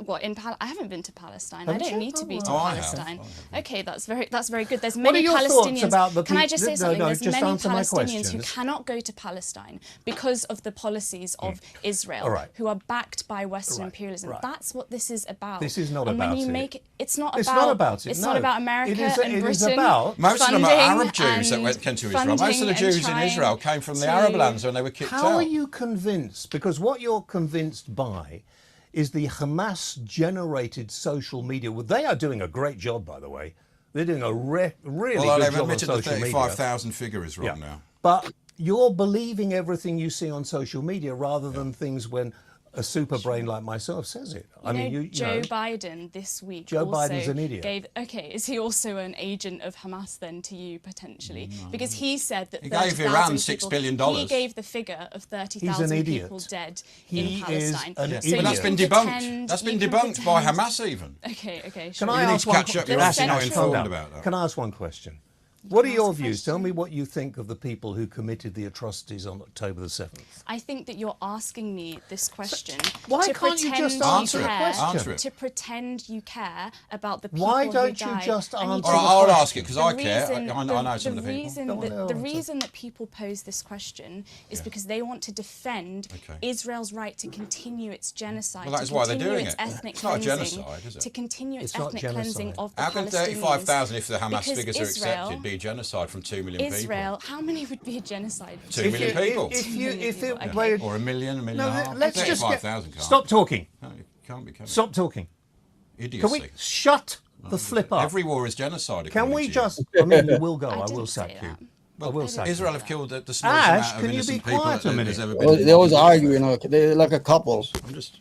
What, I haven't been to Palestine. I don't need to be to Palestine. Okay, that's very good. There's many Palestinians. About the can I just say something? There's many Palestinians who questions. cannot go to Palestine because of the policies of Israel, who are backed by Western imperialism. That's what this is about. This is not about it. It's not about it. It's not about America and Britain. Most of them are Arab Jews that came to Israel. Most of the Jews in Israel came from the Arab lands when they were kicked out. How are you convinced? Because what you're convinced by is the Hamas-generated social media. Well, they are doing a great job, by the way. They're doing a really good job on social media. They've admitted the 35,000 figure is wrong now. But you're believing everything you see on social media rather than things when a super brain like myself says it. Joe Biden this week. Joe Biden's an idiot. Is he also an agent of Hamas then to you potentially? Because he said that he gave Iran $6 billion. He gave the figure of 30,000 people dead in Palestine. But that's been debunked. That's been debunked by Hamas even. Okay. Sure. You need to catch up. You're actually not informed about that. Can I ask one question? What are your views? Tell me what you think of the people who committed the atrocities on October the 7th. I think that you're asking me this question why can't you just answer it? To pretend you care about the people why who don't died. you just answer? I'll ask it because I care. I know some of the people. The reason that people pose this question is because they want to defend Israel's right to continue its genocide. Well, that is why they're doing it. It's not a genocide, is it? To continue its ethnic cleansing of the Palestinians. How can 35,000, if the Hamas figures are accepted, be genocide from 2 million people? Israel, how many would be a genocide? 2 million people. Or a million and a half. Let's just 35,000. Stop talking. No, you can't be. Stop talking. Idiocy. Can we shut the flip up? Every war is genocide. Can we just? I mean, you will go. I will sack you. Well, I will sack Israel you. have killed the smallest amount of can you be innocent people quiet a minute? They always argue, they're like a couple. I'm just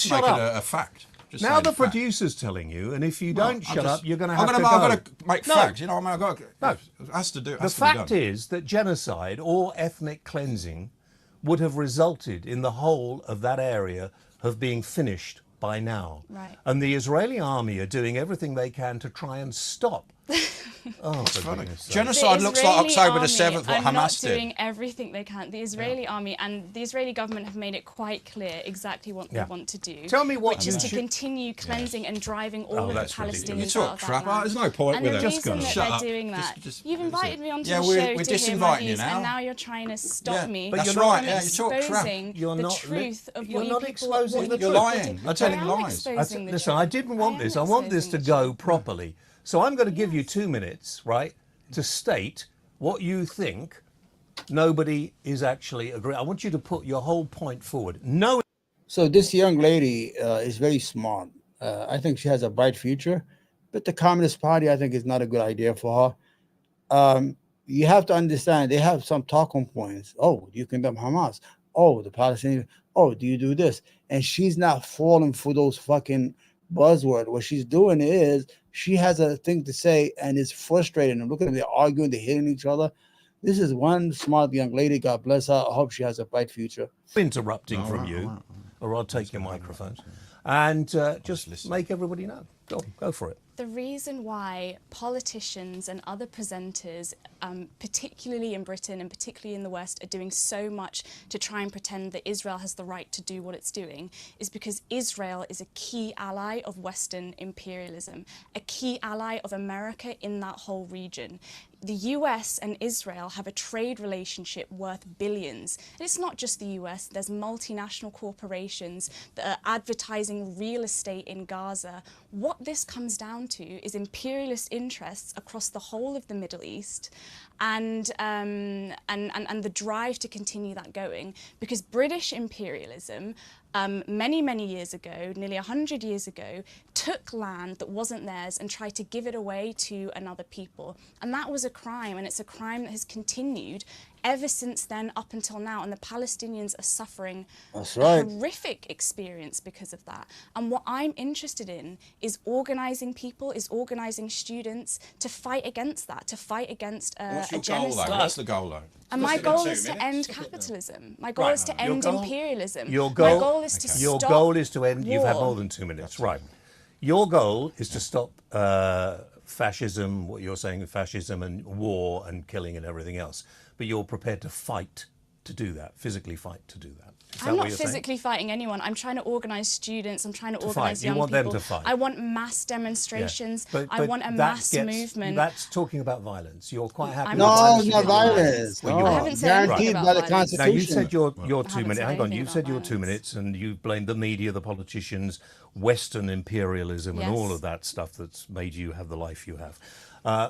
shut making up. a fact. Just now the producer's telling you, and if you don't shut up, you're going to have to go. I've got to make facts. You know, I've got to. No, it has to do. The fact is that genocide or ethnic cleansing would have resulted in the whole of that area of being finished by now. Right. And the Israeli army are doing everything they can to try and stop Oh, That's for funny. goodness sake. Genocide The looks like Israeli October the army 7th, what are not Hamas did. doing everything they can. The Israeli army and the Israeli government have made it quite clear exactly what they want to do. Tell me what which is to continue cleansing and driving all of the Palestinians You talk out of that crap. land. There's no point and with the it. reason that Shut they're up. doing that, you've invited me onto Yeah, the we're show to hear my disinviting you views, now. and now you're trying to stop me But That's you're right, from yeah, you talk crap. exposing You're the not truth of you're what not you people exposing the You're truth. lying. They're telling I am lies. exposing the Listen, truth. I didn't want I this. am I want this to exposing the go truth. properly. So I'm going to give you 2 minutes, right, to state what you think nobody is actually agreeing. I want you to put your whole point forward. No. So this young lady is very smart. I think she has a bright future, but the Communist Party, I think, is not a good idea for her. You have to understand, they have some talking points. Oh, do you condemn Hamas? Oh, the Palestinians. Oh, do you do this? And she's not falling for those fucking buzzwords. What she's doing is she has a thing to say and is frustrated. And look at them, they're arguing, they're hitting each other. This is one smart young lady. God bless her. I hope she has a bright future. Interrupting from you, or I'll take your microphone and just make everybody know. Go for it. The reason why politicians and other presenters, particularly in Britain and particularly in the West, are doing so much to try and pretend that Israel has the right to do what it's doing is because Israel is a key ally of Western imperialism, a key ally of America in that whole region. The US and Israel have a trade relationship worth billions. And it's not just the US, there's multinational corporations that are advertising real estate in Gaza. What this comes down to is imperialist interests across the whole of the Middle East and the drive to continue that going, because British imperialism many years ago, nearly 100 years ago, took land that wasn't theirs and tried to give it away to another people. And that was a crime, and it's a crime that has continued ever since then up until now, and the Palestinians are suffering a horrific experience because of that. And what I'm interested in is organising people, is organising students to fight against that, to fight against What's a your goal, genocide. though? What's the goal, though? And my goal is to end capitalism. My goal is to end imperialism. My goal is to stop Your goal is to end. war. You've had more than 2 minutes, right? Your goal is to stop fascism. What you're saying, fascism and war and killing and everything else. But you're prepared to fight to do that, physically fight to do that. I'm not physically fighting anyone. I'm trying to organise students. I'm trying to organise young people. You want them to fight. I want mass demonstrations. Yeah. I want a mass movement. That's talking about violence. You're quite happy. No, it's not violence. Well, I haven't said anything about the Constitution. Now, you said your 2 minutes. Hang on, you said your violence. 2 minutes, and you blamed the media, the politicians, Western imperialism, and all of that stuff that's made you have the life you have.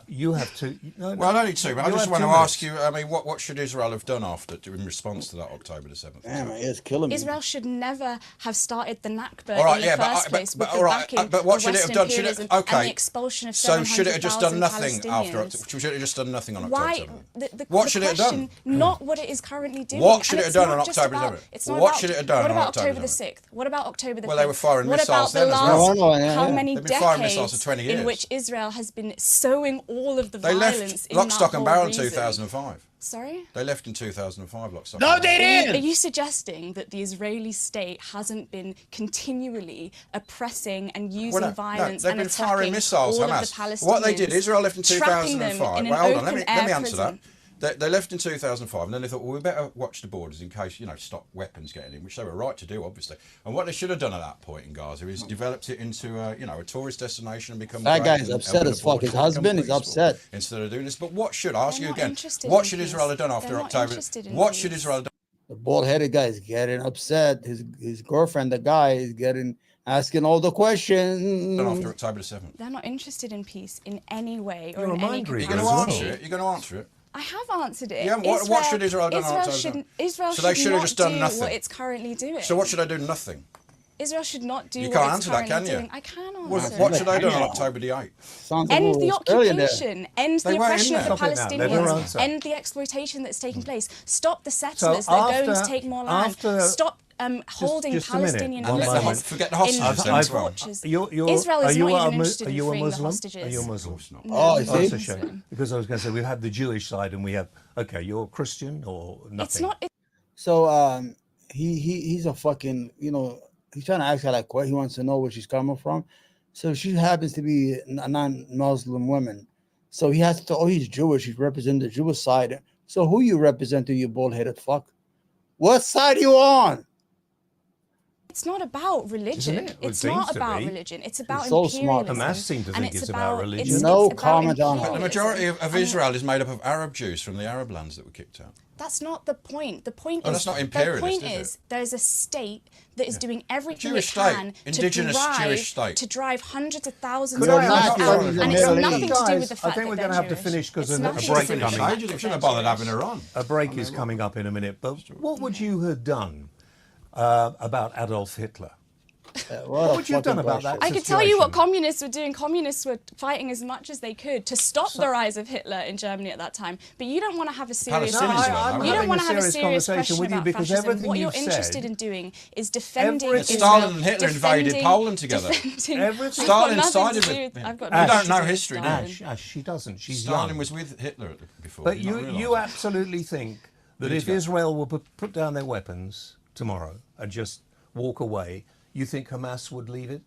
You have to. No, well, I don't need to, but I just want to ask you. I mean, what should Israel have done in response to that October the 7th? Damn, it's killing me. Israel should never have started the Nakba All right, in the first place with the backing but what of should it have Western done? imperialism Okay. and the expulsion of So should it have just done 700,000 nothing after? Palestinians. Should it have just done nothing on Why? October 7th? What should it have done? Not what it is currently doing. What should And it have it's done not on just October about- 7th? It's not What about- should it have done What on about October October the 7th? 6th? What about October the 5th? Well, they were firing what missiles about then the as last? well. How many They've been firing missiles decades for 20 years. in which Israel has been sowing all of the They violence left in lock, that stock and whole barrel in region? 2005. Sorry? They left in 2005, lock, stock No, and they barrel. didn't. Are you suggesting that the Israeli state hasn't been continually oppressing and using violence they've and been attacking firing missiles, all Hamas. of the Palestinians? What they did, Israel left in trapping them 2005. in an Well, hold on, let me open-air answer that. prison? They left in 2005, and then they thought, well, we better watch the borders in case, stop weapons getting in, which they were right to do, obviously. And what they should have done at that point in Gaza is developed it into a tourist destination and become. That guy's upset as fuck. His husband is upset. Instead of doing this, but what should I ask you not again? interested What in should peace. Israel have done after They're not October? interested in What peace. should Israel have done? The bald-headed guy is getting upset. His girlfriend, the guy, is asking all the questions. After October the 7th. They're not interested in peace in any way or You're in a any mind reader You're as going well. to answer it. You're going to answer it. I have answered it. Yeah, what should Israel have done on October 7th? Israel So they should have not just done do nothing. what it's currently doing. So what should I do? Nothing. Israel should not do You what can't it's answer that, currently can you? doing. I can answer Well, it. what should I do on October the 8th? Sounds like End a the little Australian there. occupation, end the They weren't oppression in of the there. Stop it now. Let her Palestinians, answer. end the exploitation that's taking place, stop the settlers that are going to take more land, stop holding just a minute. Palestinian One hostage moment. Forget the hostages then in as well. tortures. You're, Israel is are you not a even interested in Are you a freeing the Muslim? hostages. Are you a Muslim? No, Oh, I'm you Oh, see? that's a shame. Because I was going to say, we have the Jewish side and we have, okay, you're Christian or nothing? It's not. So he's a fucking, he's trying to ask her like he wants to know where she's coming from. So she happens to be a non-Muslim woman. So he has to, oh, he's Jewish. He's representing the Jewish side. So who you representing, you bald-headed fuck? What side you on? It's not about religion. Isn't it? Well, It's it not seems to about be. religion. It's about so smart. imperialism. Hamas seem to and think it's about religion. It's No about comment on But her. the majority of Israel is made up of Arab Jews from the Arab lands that were kicked out. That's not the point. The point Oh, is that's not imperialist, the point is is there's a state that is doing everything Jewish it can state, indigenous Jewish state. to drive hundreds of thousands Could of I ask people you out, what is the and it's Middle nothing East? to do with the Guys, fact I think we're that going to they're have to Jewish. finish because It's a nothing break to do with the coming. fact They that shouldn't have they're bothered Jewish. having her on. A break is coming up in a minute, but what would you have done about Adolf Hitler? What would you have done about that? I could tell you what situation? communists were doing. Communists were fighting as much as they could to stop the rise of Hitler in Germany at that time. But you don't want to have a serious Palestinians No, were, I'm though, you having don't want a to have a serious serious conversation question with you about because fascism. everything What you're you've interested said- in doing is defending Everything- Israel. Stalin and Hitler invaded Poland together. Everything- Stalin I've got sided nothing to do with. with- I've got You nothing don't to know do with history, do Stalin. you? Ash, she doesn't. She's Stalin young. was with Hitler before. But Did not you realise absolutely think that Who's if that? Israel will put down their weapons tomorrow and just walk away, you think Hamas would leave it?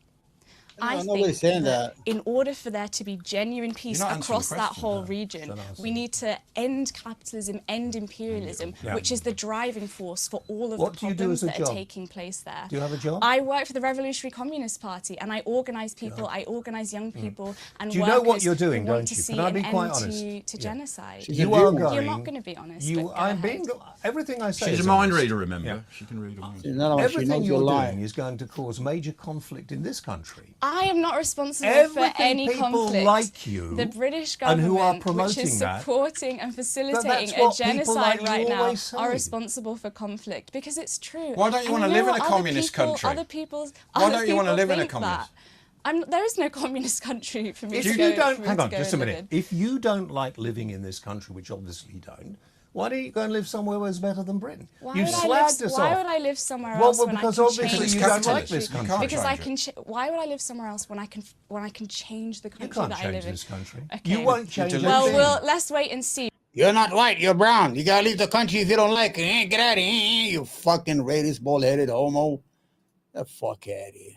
I nobody's think saying that. in order for there to be genuine peace You're not answering across the that question, whole no. region, Don't answer we need to end capitalism, end imperialism, Yeah. which is the driving force for all of What the do you do problems as a that are job? taking place there. Do you have a job? I work for the Revolutionary Communist Party, and I organise people, I organise young people and Do you know what workers you're doing, who want don't to you? see Can I an be quite end honest? to Yeah. genocide. She's You a are Jew. going. You're not going to be honest. You, but go I'm ahead. being. Everything I say. She's a is mind honest. reader, remember? Yeah. She can read a mind. She's not a- she Everything knows you're you're doing lying. is going to cause major conflict in this country. I am not responsible Everything for any people conflict. like you the British and who are government, which is promoting that- supporting and facilitating that's a what people genocide like you right now, always are say. responsible for conflict because it's true. Why don't you And wanna know live in what? a Other communist people- country? Other people's. Why other don't you wanna people live in a think communist? that. There is no communist country for me If to you go. don't, for me hang to on, go just a and live minute. in. If you don't like living in this country, which obviously you don't, why don't you go and live somewhere where it's better than Britain? Why You've would, slagged us why off. would I live somewhere Well, else when because I can obviously change you this don't like country? this country. Because I Change can. Why would I live somewhere else when I can change the You country can't that I change live in? this country. Okay. You won't change live it. Well, Everything. let's wait and see. You're not white, you're brown. You gotta leave the country if you don't like it. Get out of here, you fucking racist, bald-headed homo. The fuck out of here.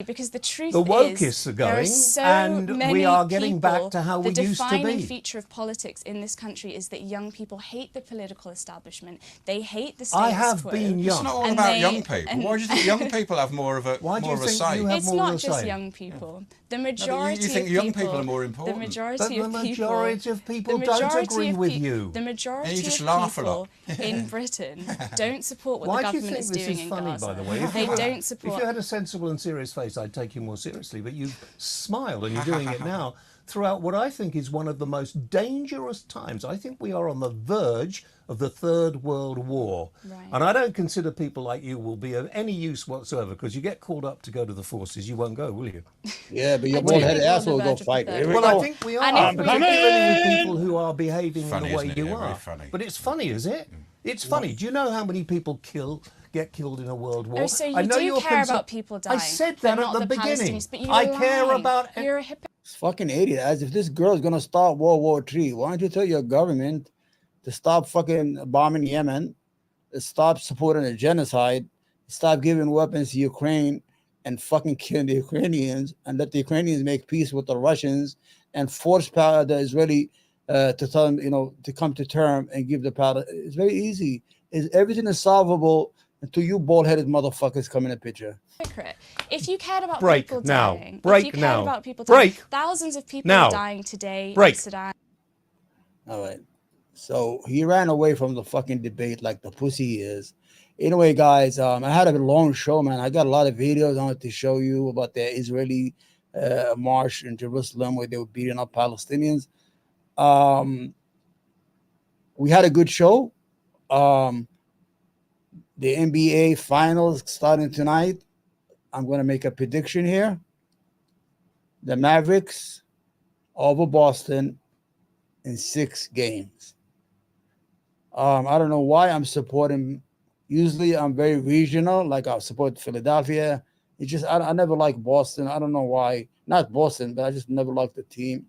Because the truth The is, wokeists are there are going, so and we many are getting back people. to how we the used to defining be. feature of politics in this country is that young people hate the political establishment. They hate the status I have quo. been young. It's not all And about they- young people. and- Why do you think young people have more of a Why do more you of a think say? you have It's more not of a just say? young people. The you majority think of young people, people are more important. The majority But the of people. majority of people the don't majority agree of with pe- you. The majority And you just of laugh a people lot. in Britain don't support what Why the do you government think is this doing is in funny, Gaza. by the way? If They you were- don't support. If you had a sensible and serious face, I'd take you more seriously. But you've smiled, and you're doing it now throughout what I think is one of the most dangerous times. I think we are on the verge of the Third World War. Right. And I don't consider people like you will be of any use whatsoever, because you get called up to go to the forces, you won't go, will you? Yeah, but your I do bald-headed think we're on asshole the go verge of fight. the Here we Well, I go. think we And are, if we- particularly with people who are behaving Funny, in the way isn't it? you Yeah, very are. funny. But it's funny, is it? It's funny. Do you know how many people get killed in a world war? Oh, so you I know do you're care concerned- about people dying. I said but that not at the beginning. Palestinians, but you I lie. care about. You're a hypocrite. It's fucking idiot. As if this girl's gonna start World War III. Why don't you tell your government to stop fucking bombing Yemen, stop supporting a genocide, stop giving weapons to Ukraine and fucking killing the Ukrainians, and let the Ukrainians make peace with the Russians and force the Israeli to tell them, to come to term and give the power. It's very easy. Everything is solvable until you bald-headed motherfuckers come in the picture. If you cared about Break people now. dying, Break if you now. cared about people Break dying, thousands of people now. are dying today Break. in Sudan. All right. So he ran away from the fucking debate like the pussy he is. Anyway, guys, I had a long show, man. I got a lot of videos I wanted to show you about the Israeli march in Jerusalem where they were beating up Palestinians. We had a good show. The NBA finals starting tonight. I'm going to make a prediction here. The Mavericks over Boston in 6 games. I don't know why I'm supporting. Usually I'm very regional, like I support Philadelphia. It's just I never like Boston. I don't know why. Not Boston, but I just never liked the team.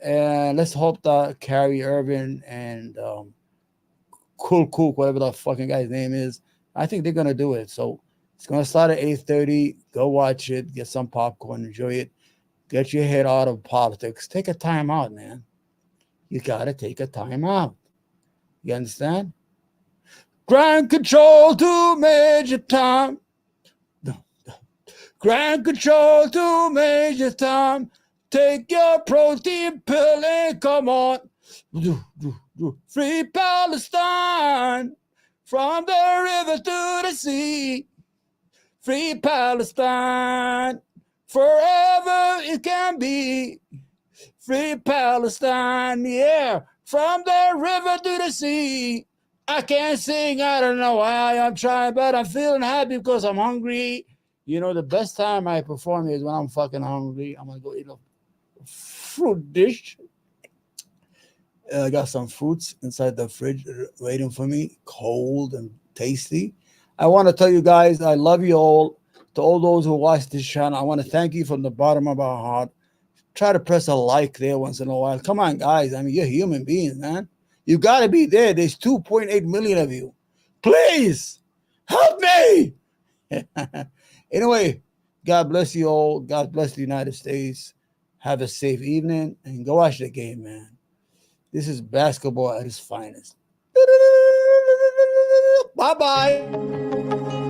And let's hope that Kyrie Irving and Cook, whatever the fucking guy's name is, I think they're gonna do it. So it's gonna start at 8:30. Go watch it, get some popcorn, enjoy it. Get your head out of politics. Take a time out, man. You got to take a time out. You understand? Ground control to Major Tom. Ground control to Major Tom. Take your protein pill and come on. Free Palestine from the river to the sea. Free Palestine forever it can be. Free Palestine, yeah, from the river to the sea. I can't sing, I don't know why I'm trying, but I'm feeling happy because I'm hungry. You know, the best time I perform is when I'm fucking hungry. I'm gonna go eat a fruit dish. I got some fruits inside the fridge waiting for me, cold and tasty. I want to tell you guys, I love you all. To all those who watch this channel, I want to thank you from the bottom of our heart. Try to press a like there once in a while. Come on, guys. I mean, you're human beings, man. You got to be there. There's 2.8 million of you. Please help me. Anyway, God bless you all. God bless the United States. Have a safe evening and go watch the game, man. This is basketball at its finest. Bye-bye.